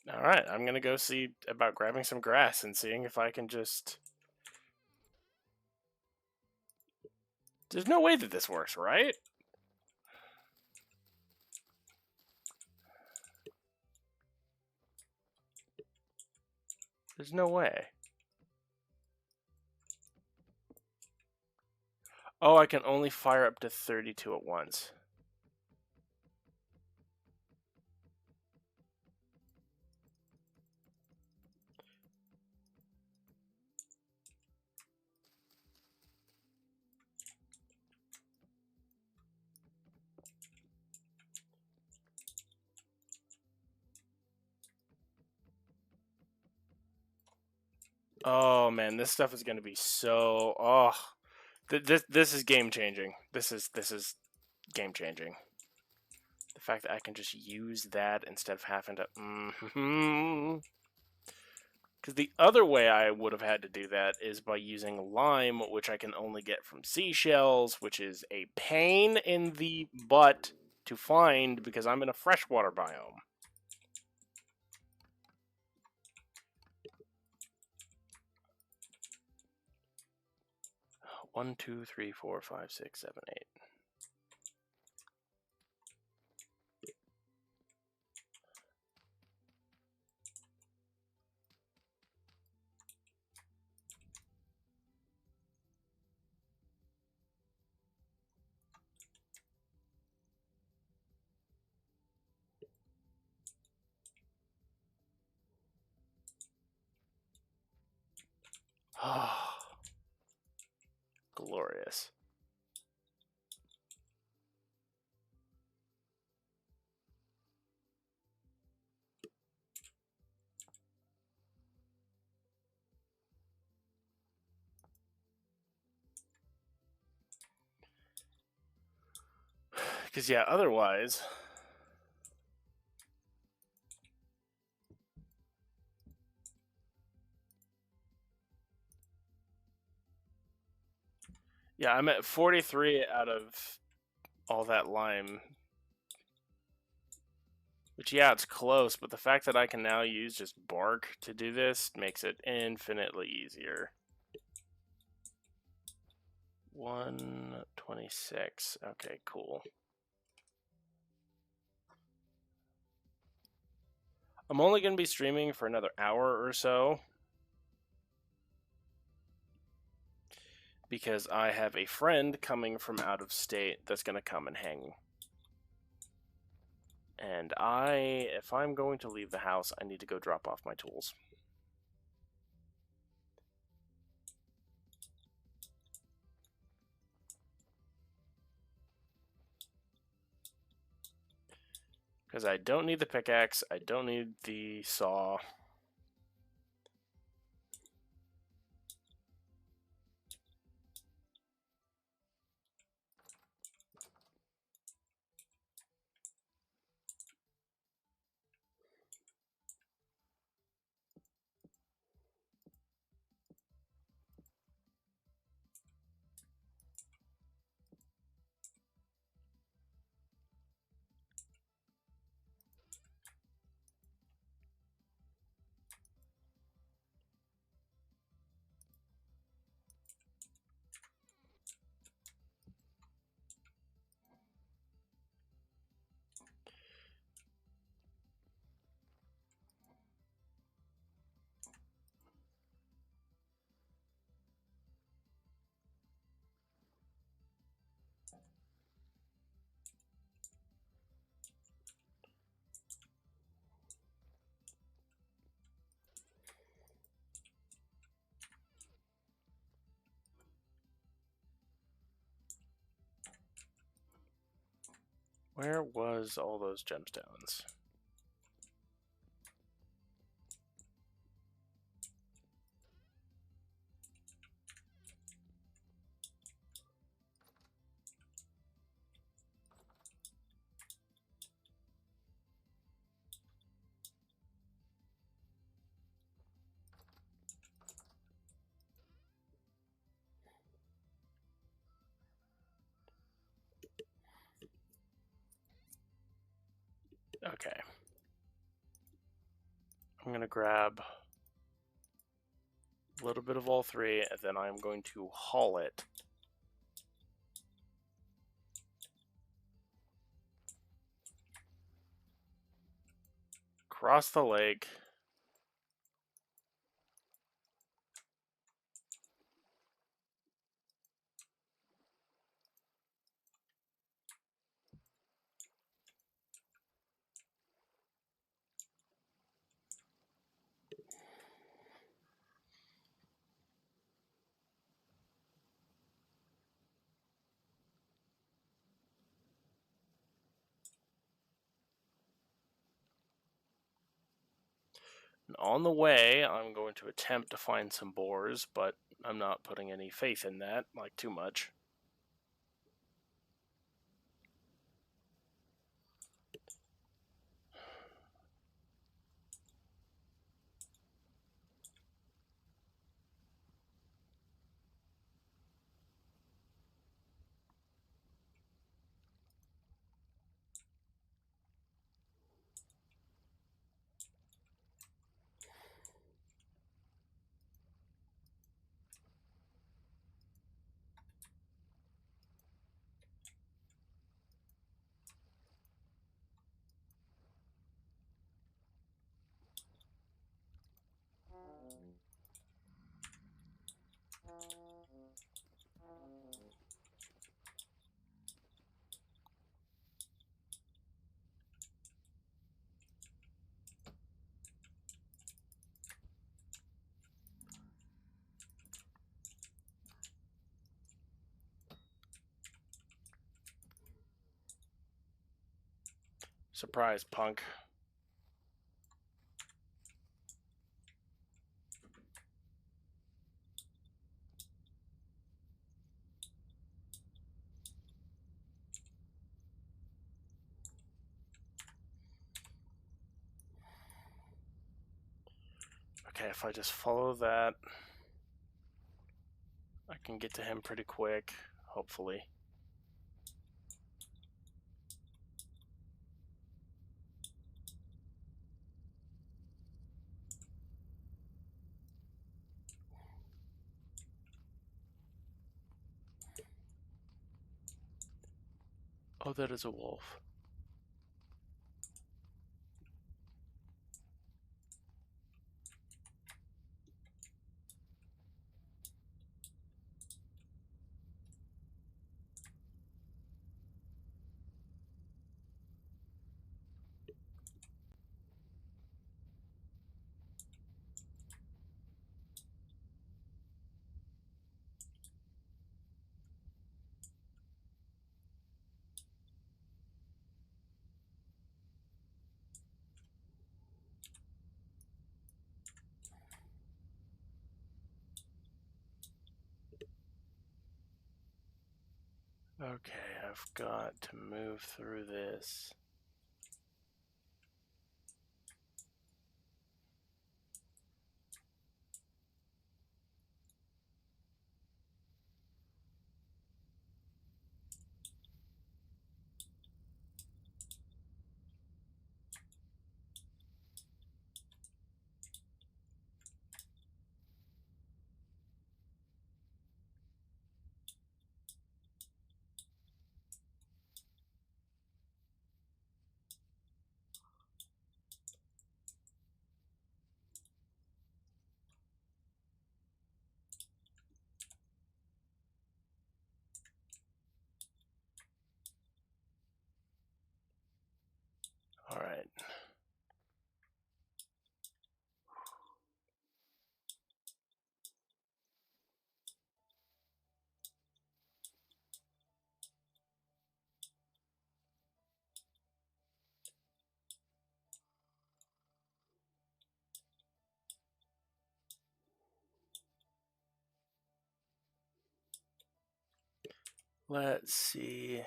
Alright, I'm gonna go see about grabbing some grass and seeing if I can just... There's no way that this works, right? There's no way. Oh, I can only fire up to 32 at once. Oh man, this stuff is gonna be so. Oh, this is game changing. This is game changing. The fact that I can just use that instead of having to. Because the other way I would have had to do that is by using lime, which I can only get from seashells, which is a pain in the butt to find because I'm in a freshwater biome. One, two, three, four, five, six, seven, eight. Oh, glorious. Because, yeah, otherwise. Yeah, I'm at 43 out of all that lime. Which, yeah, it's close, but the fact that I can now use just bark to do this makes it infinitely easier. 126. Okay, cool. I'm only going to be streaming for another hour or so because I have a friend coming from out of state that's going to come and hang. And if I'm going to leave the house, I need to go drop off my tools. Because I don't need the pickaxe, I don't need the saw. Where was all those gemstones? Okay. I'm going to grab a little bit of all three, and then I'm going to haul it. Across the lake. And on the way, I'm going to attempt to find some boars, but I'm not putting any faith in that, like too much. Surprise, punk. Okay, if I just follow that, I can get to him pretty quick, hopefully. Oh, that is a wolf. Okay, I've got to move through this. All right. Let's see.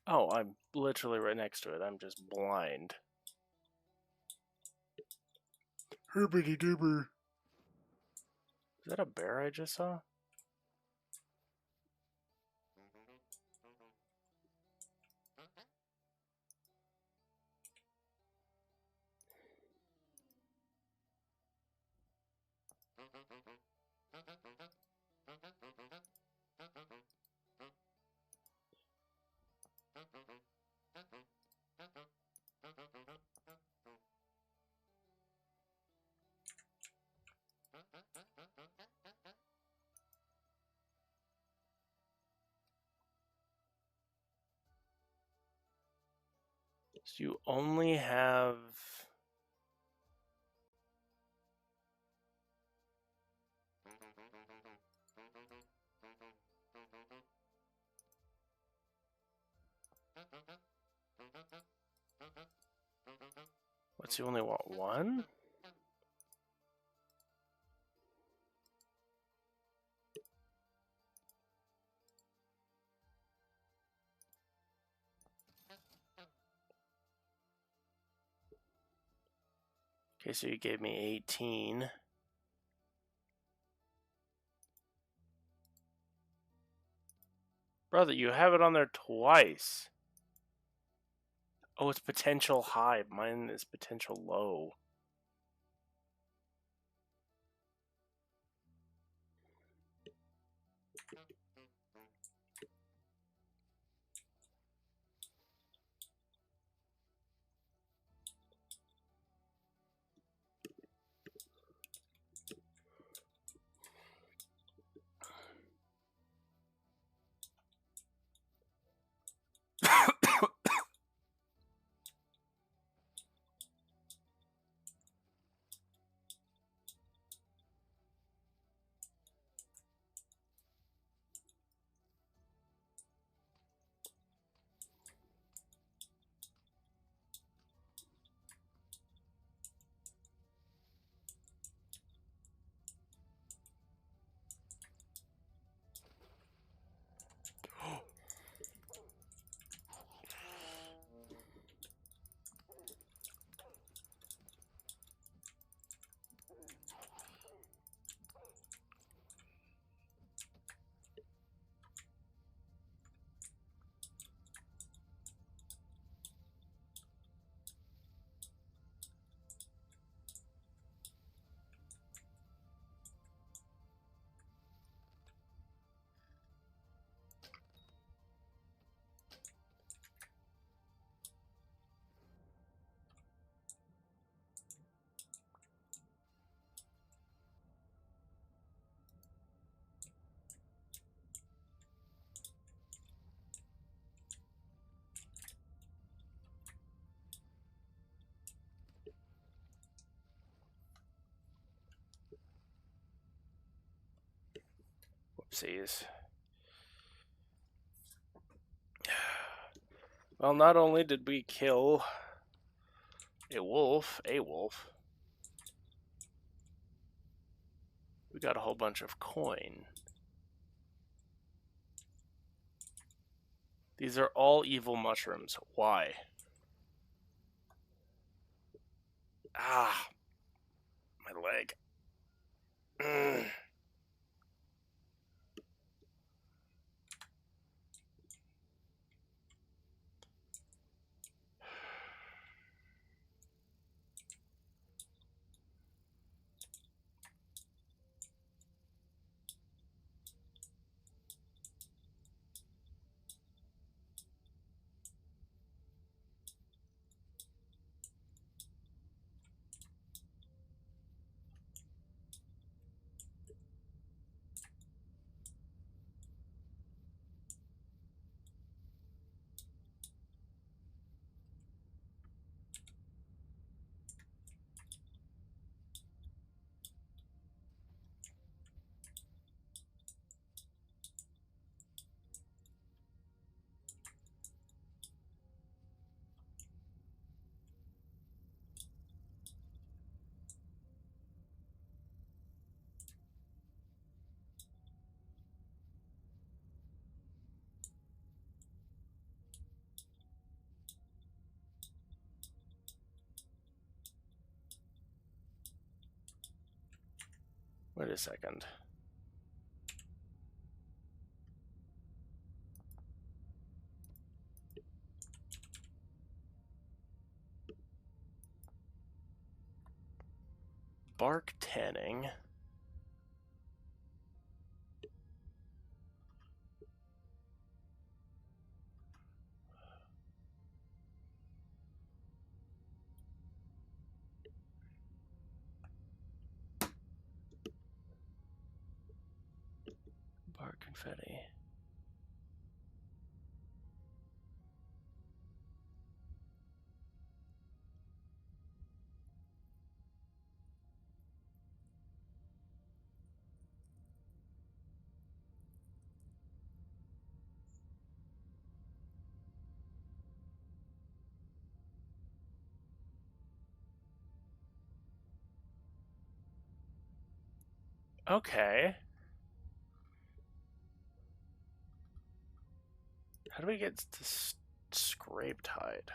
Oh, I'm literally right next to it. I'm just blind. Herbity doober. Is that a bear I just saw? So you only have... What's you only want one? Okay, so you gave me 18. Brother, you have it on there twice. Oh, it's potential high. Mine is potential low. Whoopsies. Well, not only did we kill a wolf, we got a whole bunch of coin. These are all evil mushrooms. Why? Ah, my leg. Wait a second. Bark tanning. Bark confetti. Okay. How do we get to scraped hide?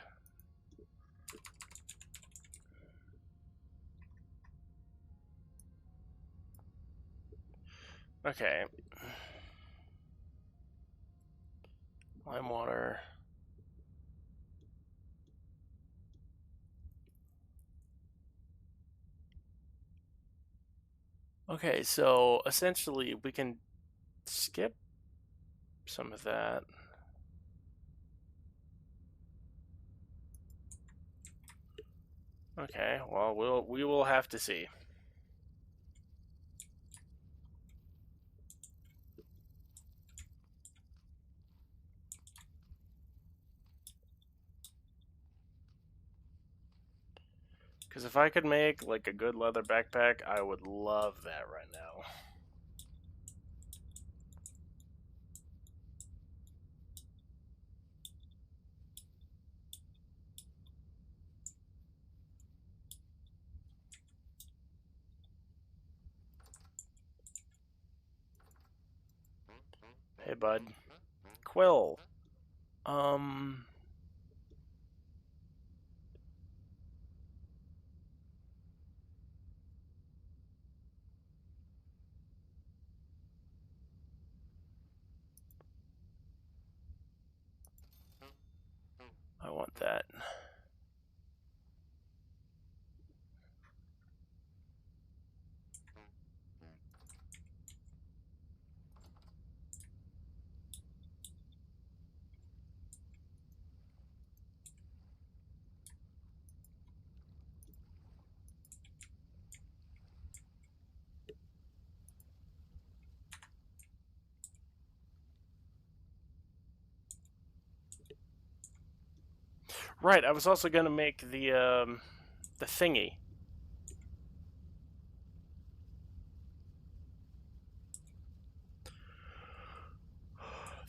Okay. Lime water. Okay, so essentially we can skip some of that. Okay, well we will have to see. Because if I could make like a good leather backpack, I would love that right now. Hey, bud. Quill. Um. I want that. Right, I was also gonna make the thingy.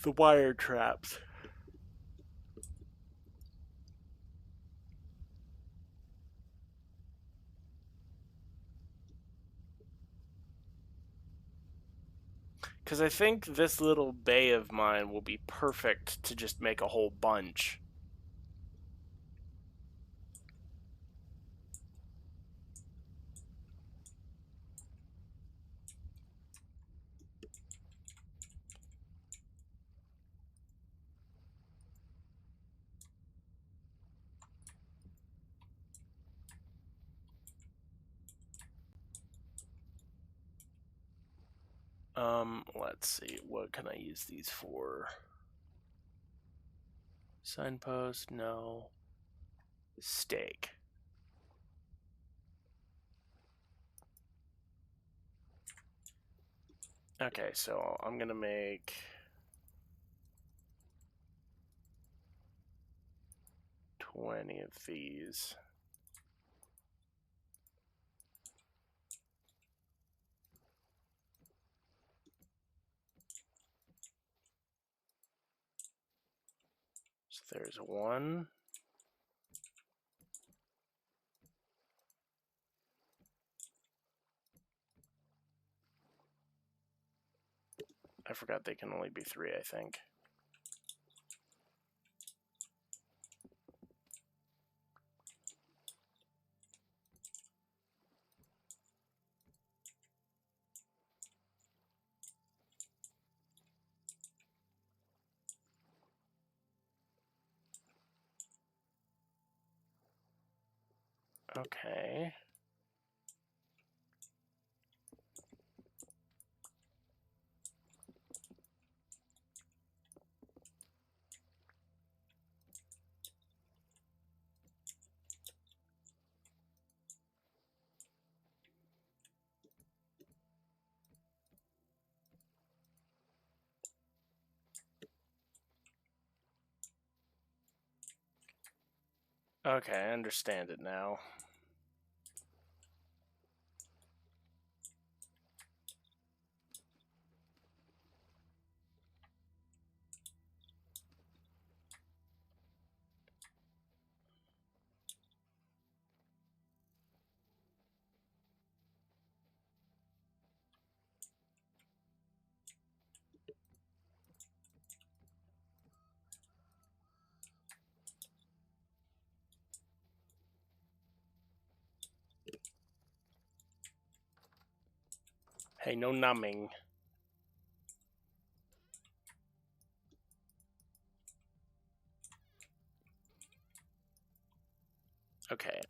The wire traps. Because I think this little bay of mine will be perfect to just make a whole bunch. Let's see. What can I use these for? Signpost? No. Stake. Okay, so I'm gonna make 20 of these. So there's one. I forgot they can only be 3, I think. Okay. Okay, I understand it now. Hey, no numbing. Okay,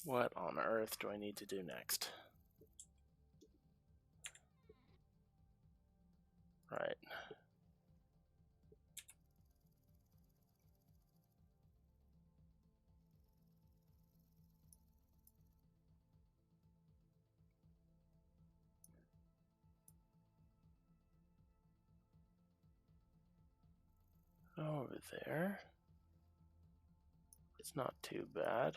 what on earth do I need to do next? Right. Over there. It's not too bad.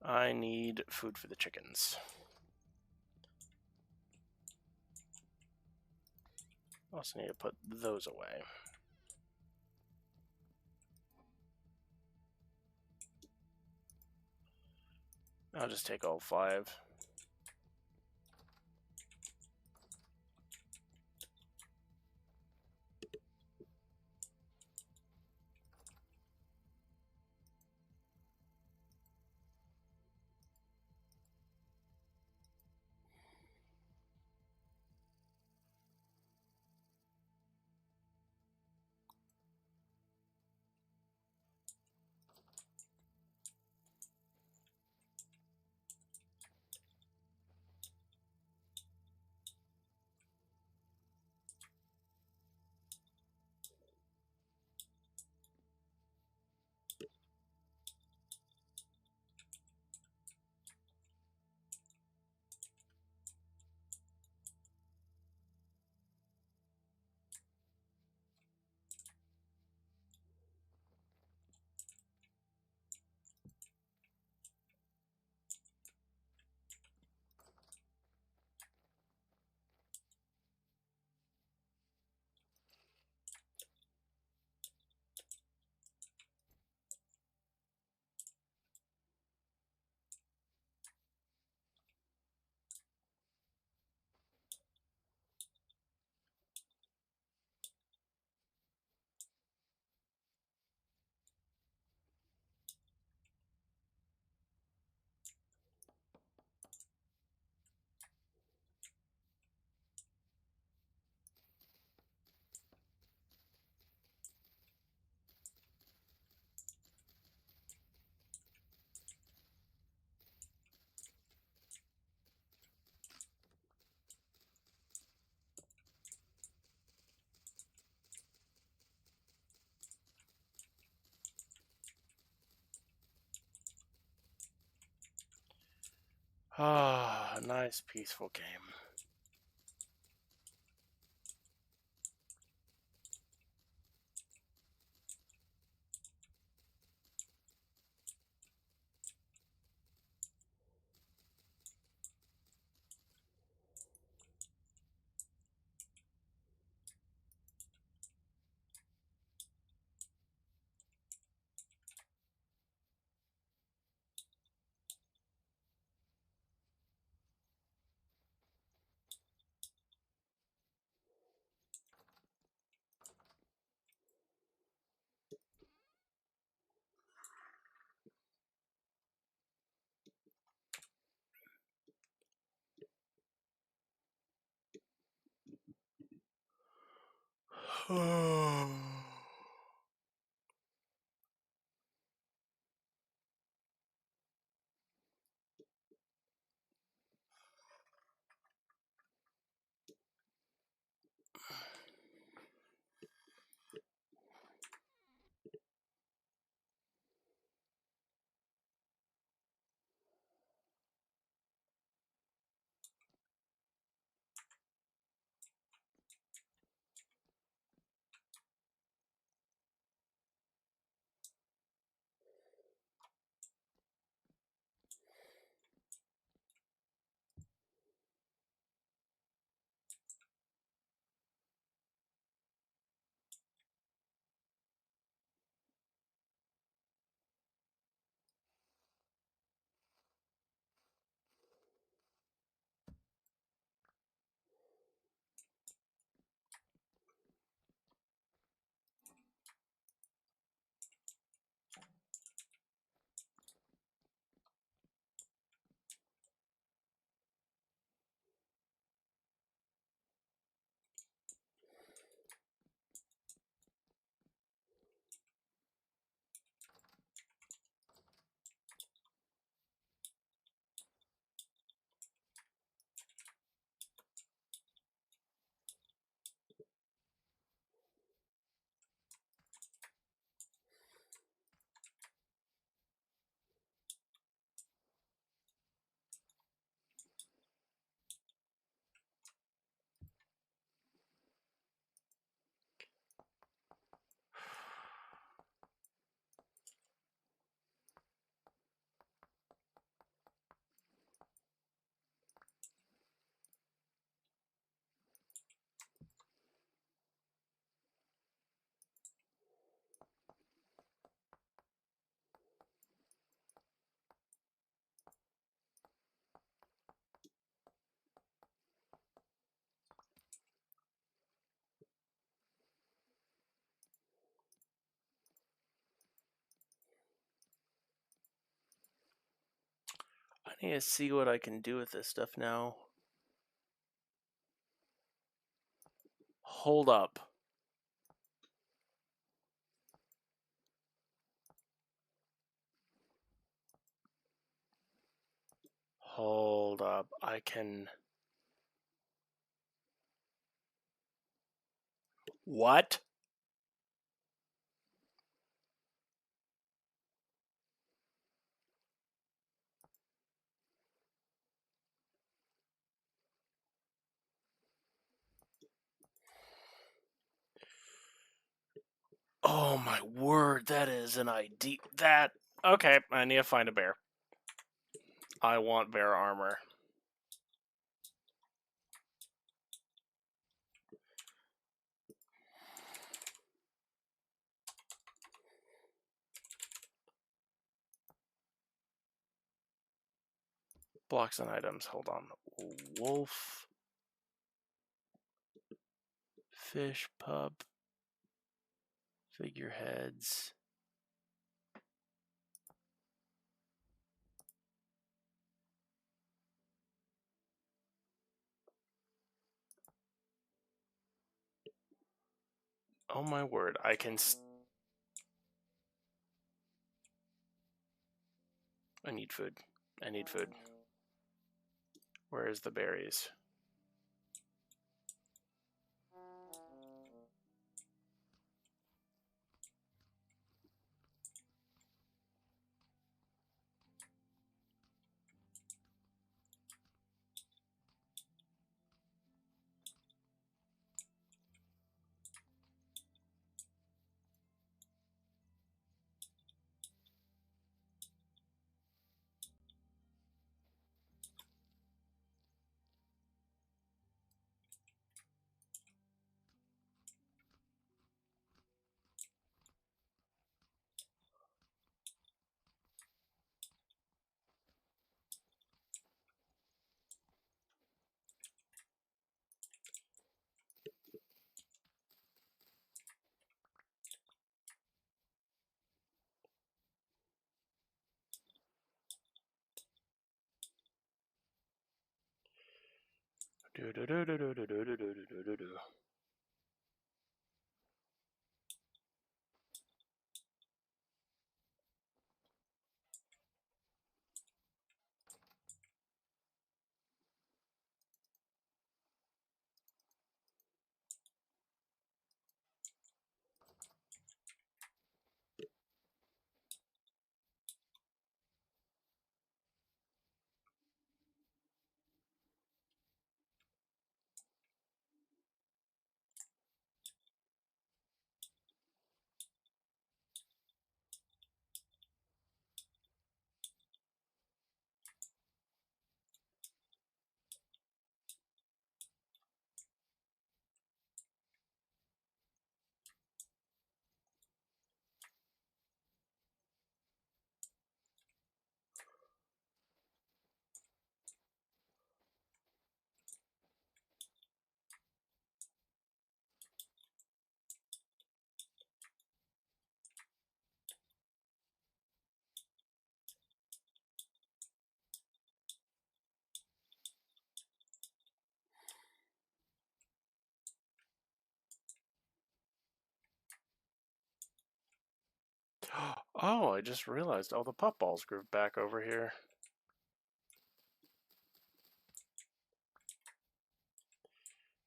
I need food for the chickens. Also need to put those away. I'll just take all 5. Ah, nice peaceful game. I need to see what I can do with this stuff now. Hold up. Hold up. I can... What? Oh my word, that is an ID. That... Okay, I need to find a bear. I want bear armor. Blocks and items, hold on. Wolf. Fish pub. Figureheads. Oh my word, I can... I need food. I need food. Where's the berries? Oh, I just realized all the puff balls grew back over here.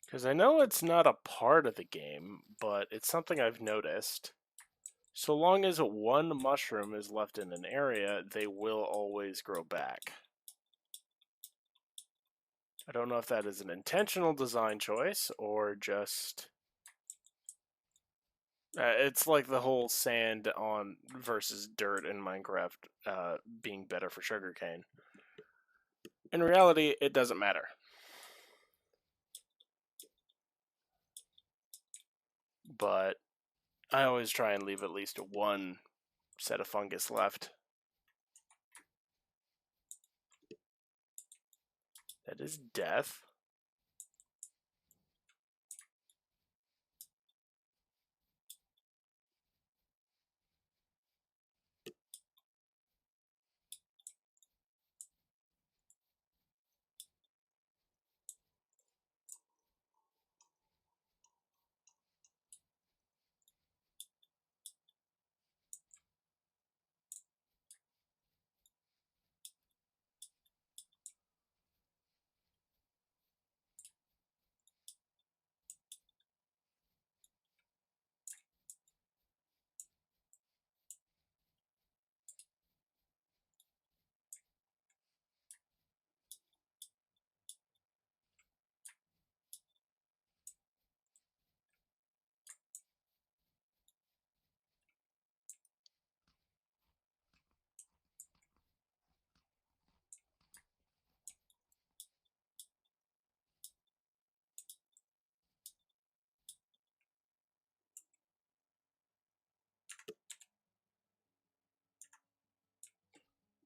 Because I know it's not a part of the game, but it's something I've noticed. So long as one mushroom is left in an area, they will always grow back. I don't know if that is an intentional design choice or just... it's like the whole sand on versus dirt in Minecraft being better for sugarcane. In reality, it doesn't matter. But I always try and leave at least one set of fungus left. That is death.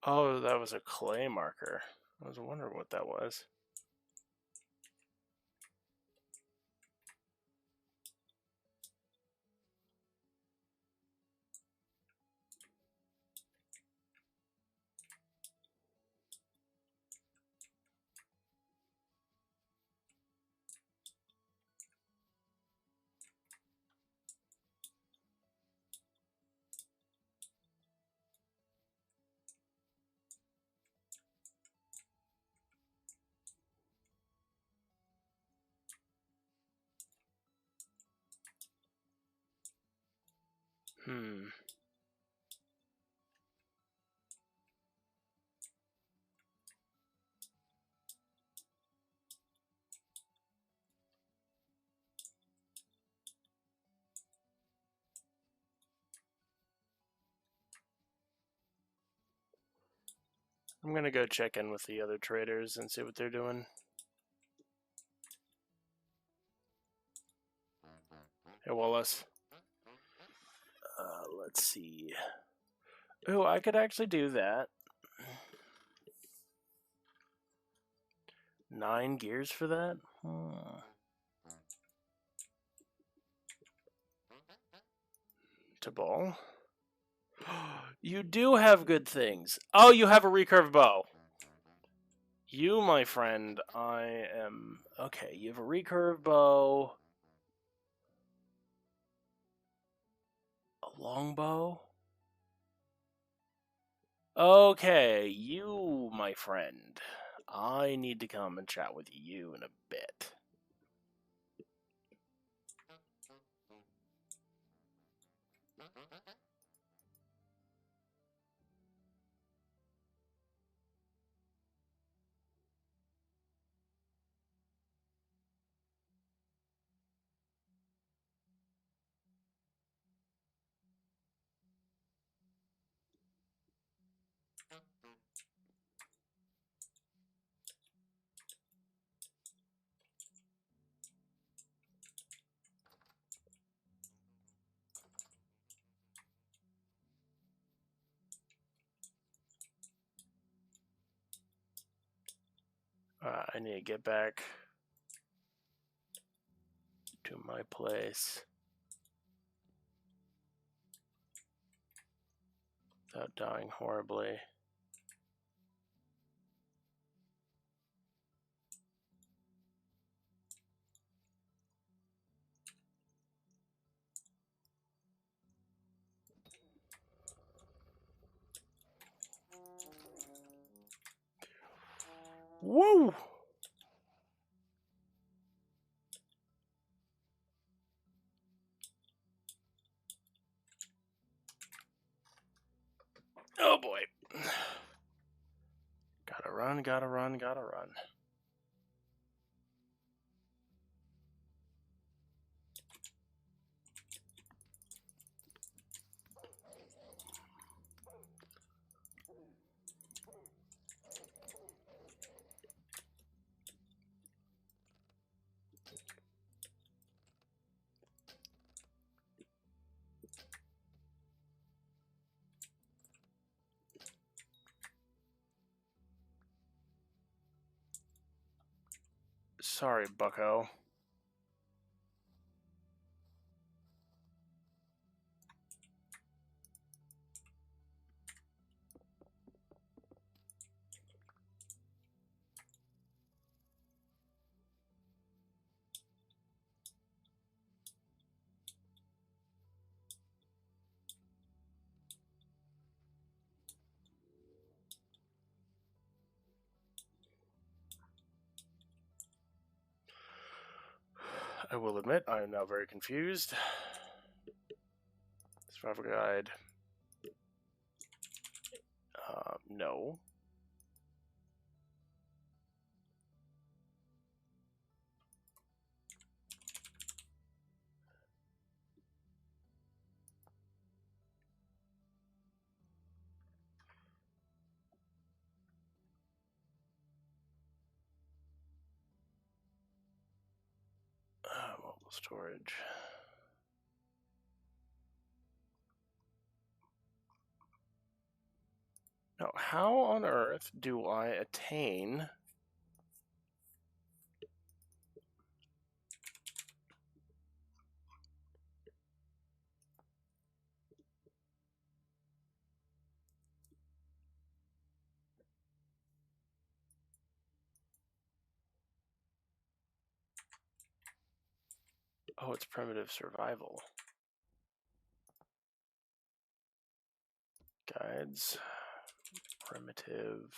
Oh, that was a clay marker. I was wondering what that was. Hmm. I'm gonna go check in with the other traders and see what they're doing. Hey, Wallace. Let's see. Oh, I could actually do that. 9 gears for that? To ball. You do have good things. Oh, you have a recurve bow. You, my friend, I am... Okay, you have a recurve bow. A longbow. Okay, you, my friend. I need to come and chat with you in a bit. I need to get back to my place without dying horribly. Whoa! Oh boy. Gotta run, gotta run, gotta run. Sorry, bucko. I will admit, I am now very confused. Survival guide. No. Mobile storage. Now, how on earth do I attain... Oh, it's primitive survival. Guides. Primitive.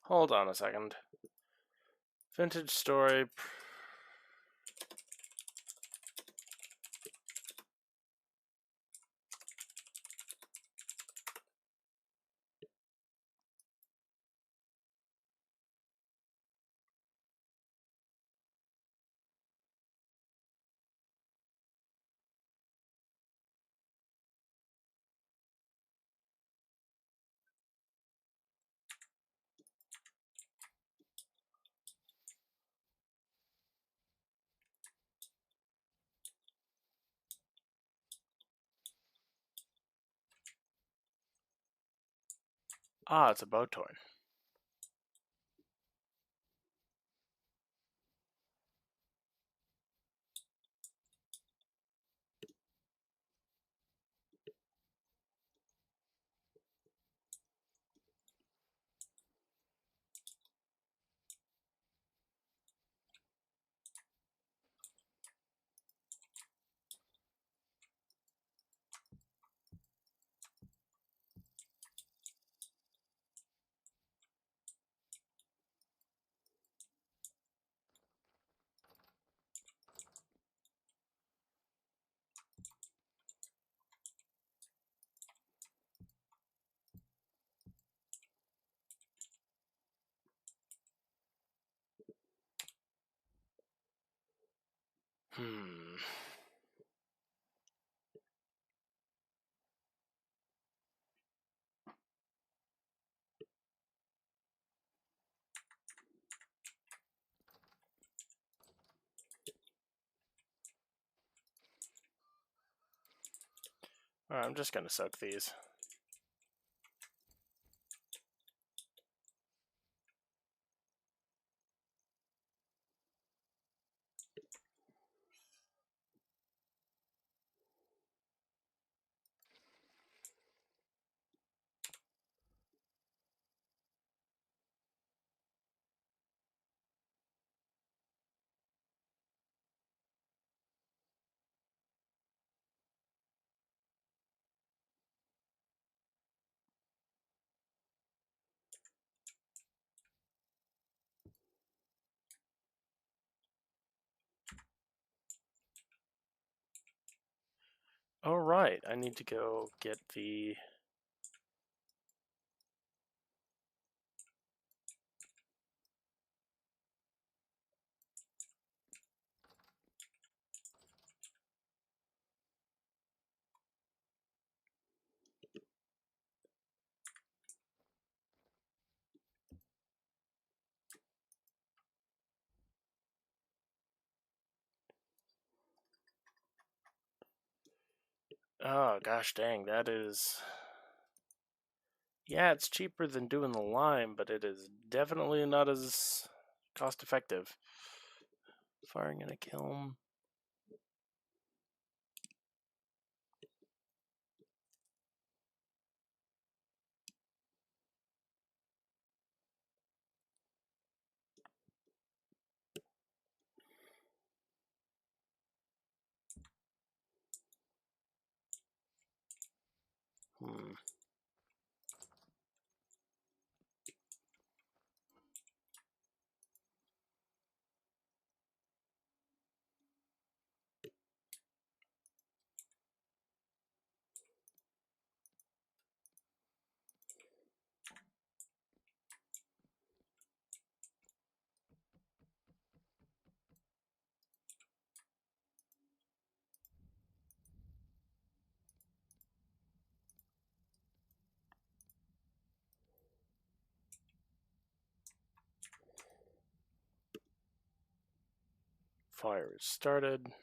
Hold on a second. Vintage story. Ah, it's a bow toy. Hmm. Alright, I'm just gonna soak these. Oh, right. I need to go get the... Oh, gosh dang, that is... Yeah, it's cheaper than doing the lime, but it is definitely not as cost effective. Firing in a kiln. Hmm. Fire is started.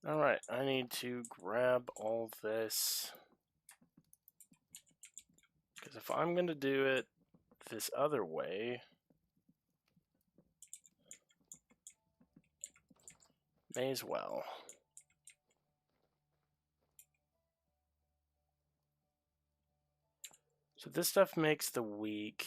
Alright, I need to grab all this. Because if I'm going to do it this other way, may as well. So this stuff makes the weak.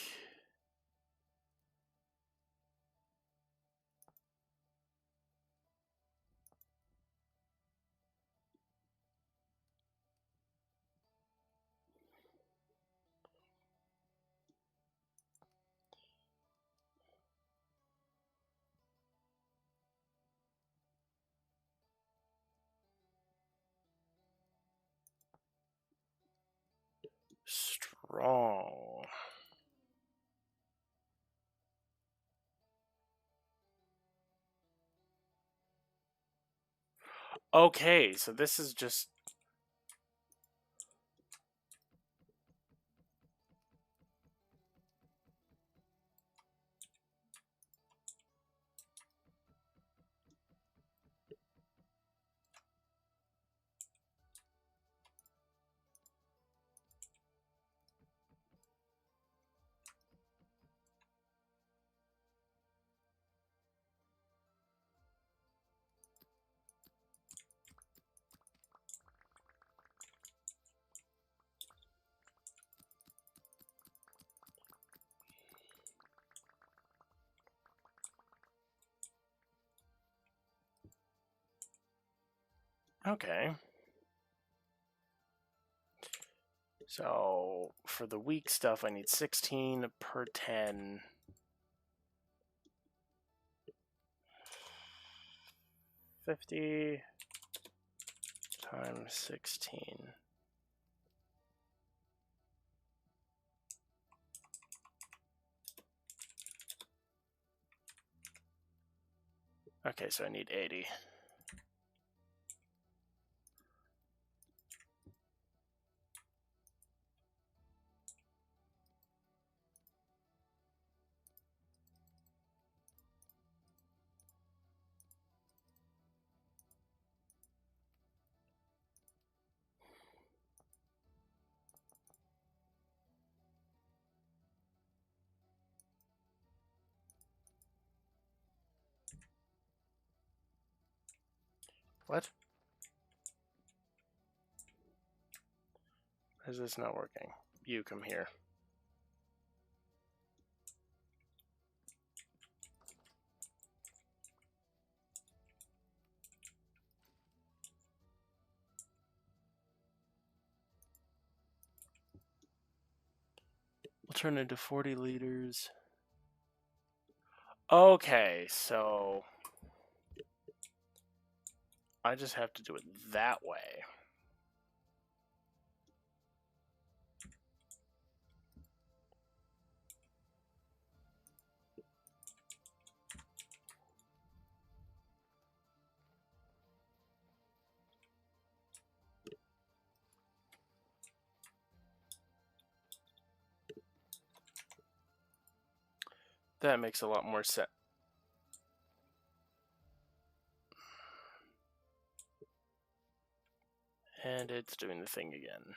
Strong. Okay, so this is just... Okay. So, for the weak stuff, I need 16 per 10. 50 times 16. Okay, so I need 80. What? Why is this not working? You come here. We'll turn into 40 liters. Okay, so I just have to do it that way. That makes a lot more sense. And it's doing the thing again.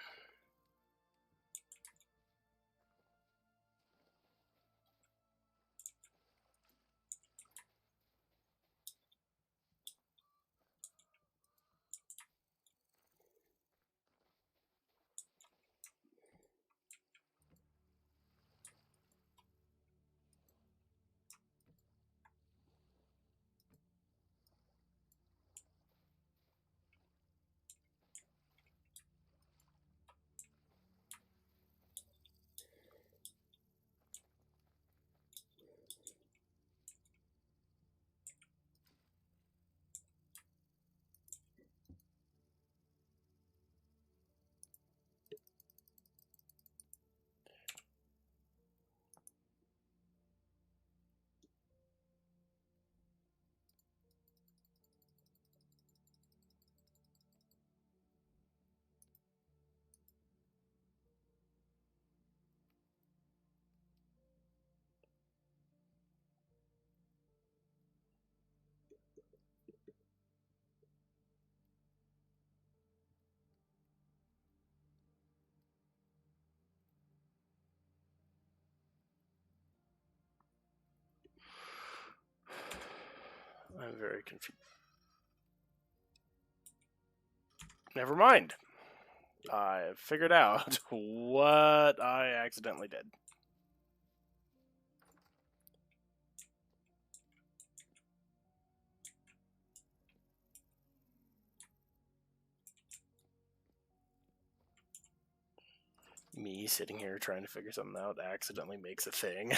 I'm very confused. Never mind. I figured out what I accidentally did. Me sitting here trying to figure something out accidentally makes a thing.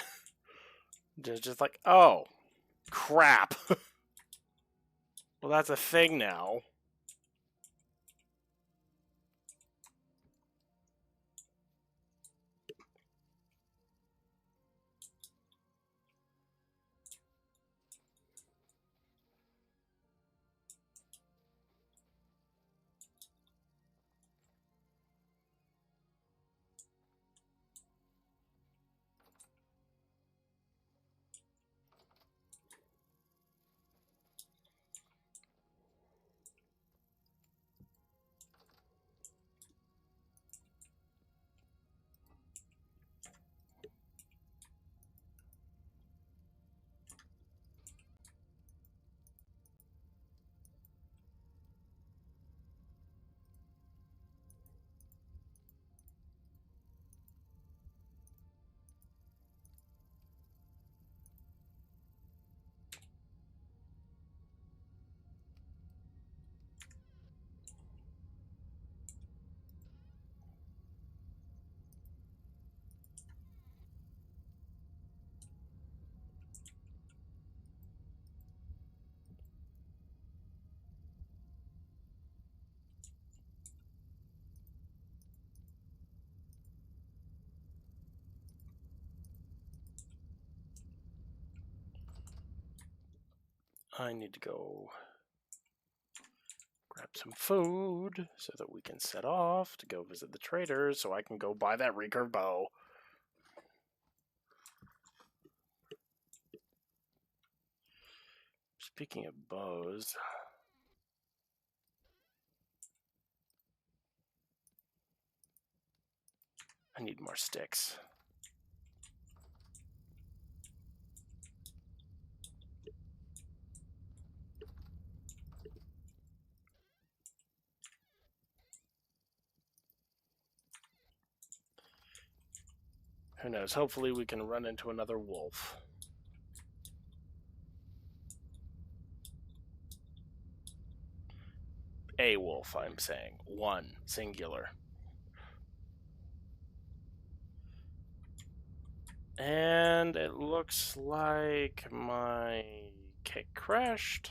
just like, oh, crap. Well, that's a thing now. I need to go grab some food so that we can set off to go visit the traders so I can go buy that recurve bow. Speaking of bows, I need more sticks. Who knows? Hopefully we can run into another wolf. A wolf, I'm saying. One, singular. And it looks like my cake crashed.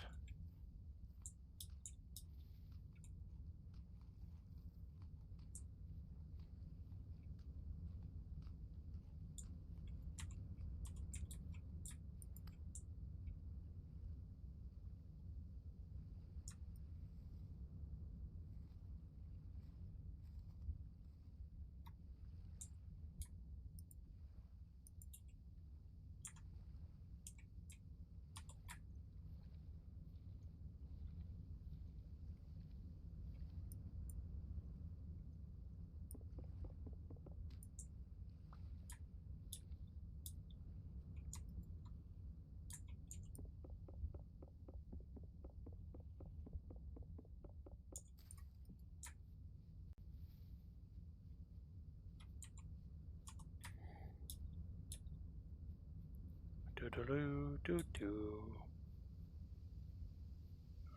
Do-do-do-do-do.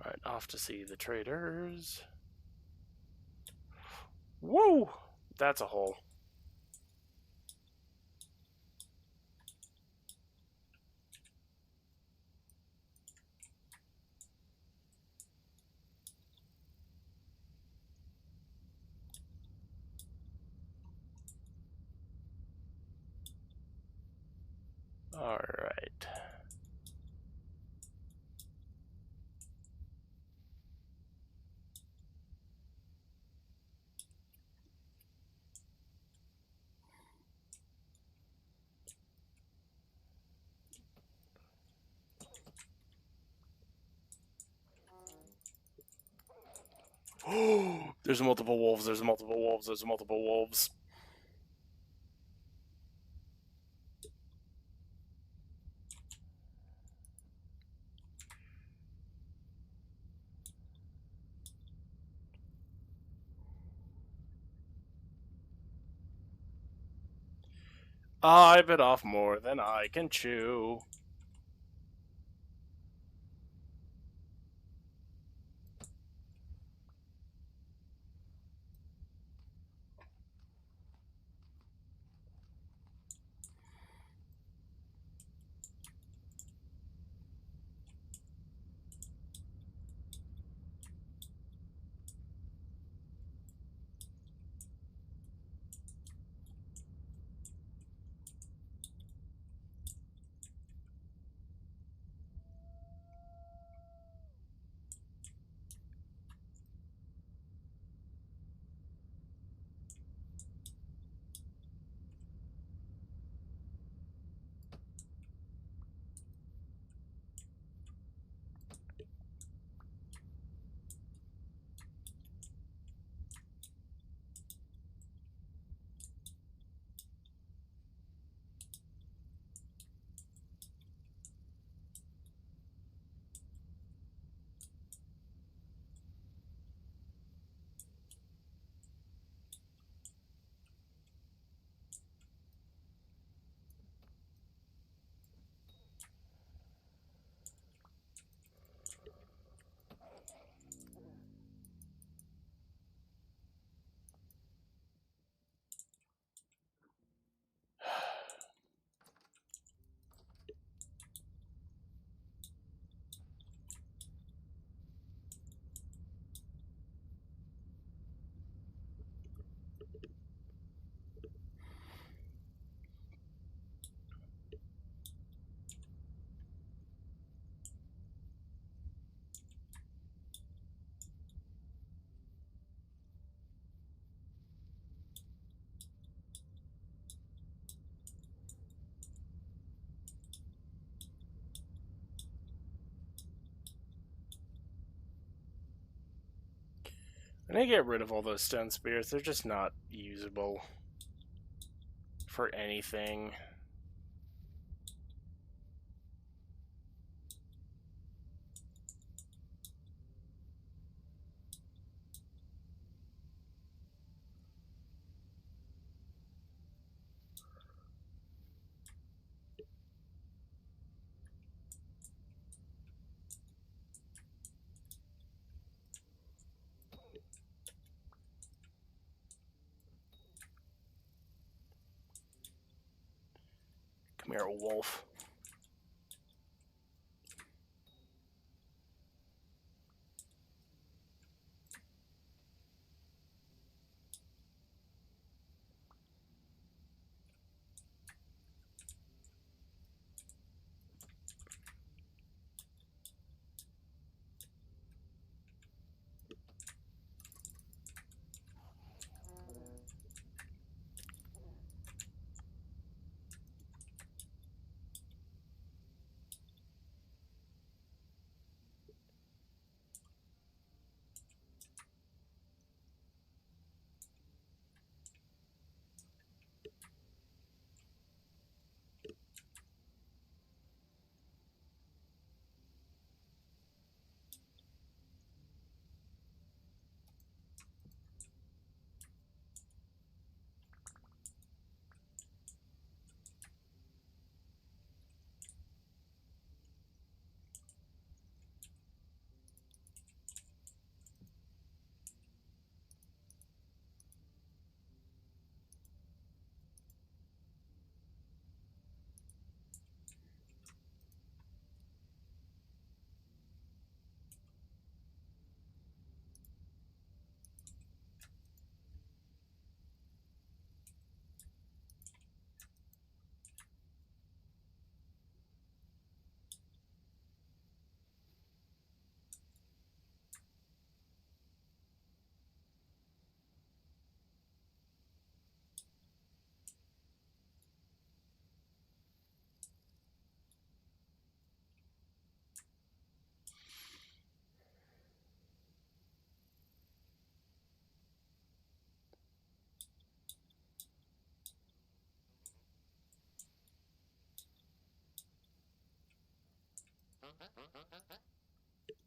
Alright, off to see the traders. Woo! That's a hole. Alright. Oh, there's multiple wolves, there's multiple wolves, there's multiple wolves. I bit off more than I can chew. I need to get rid of all those stone spears. They're just not usable for anything. Come here, wolf.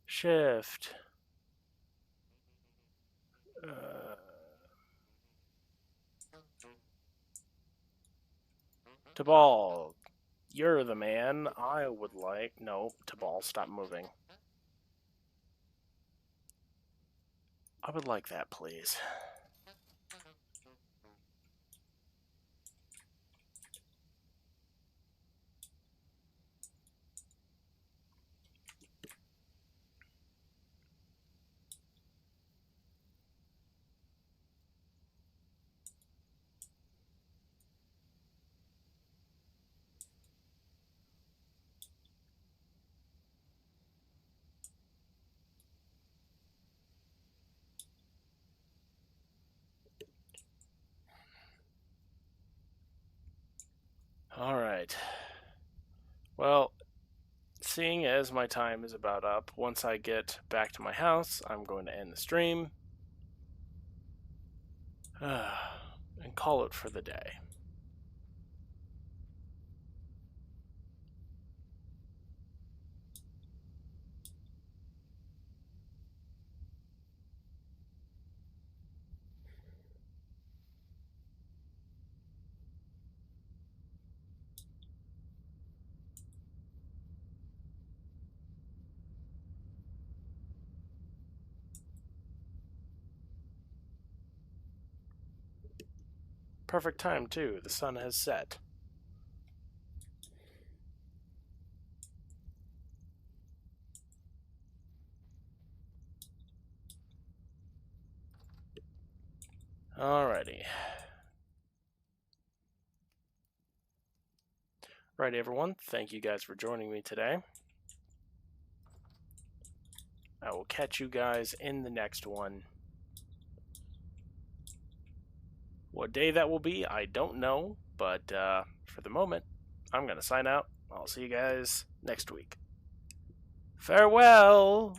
Shift. Tabal, you're the man. I would like... No, Tabal, stop moving. I would like that, please. Alright. Well, seeing as my time is about up, once I get back to my house, I'm going to end the stream. And call it for the day. Perfect time, too. The sun has set. Alrighty. Right, everyone. Thank you guys for joining me today. I will catch you guys in the next one. What day that will be, I don't know, but for the moment, I'm going to sign out. I'll see you guys next week. Farewell!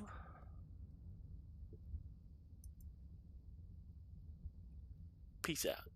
Peace out.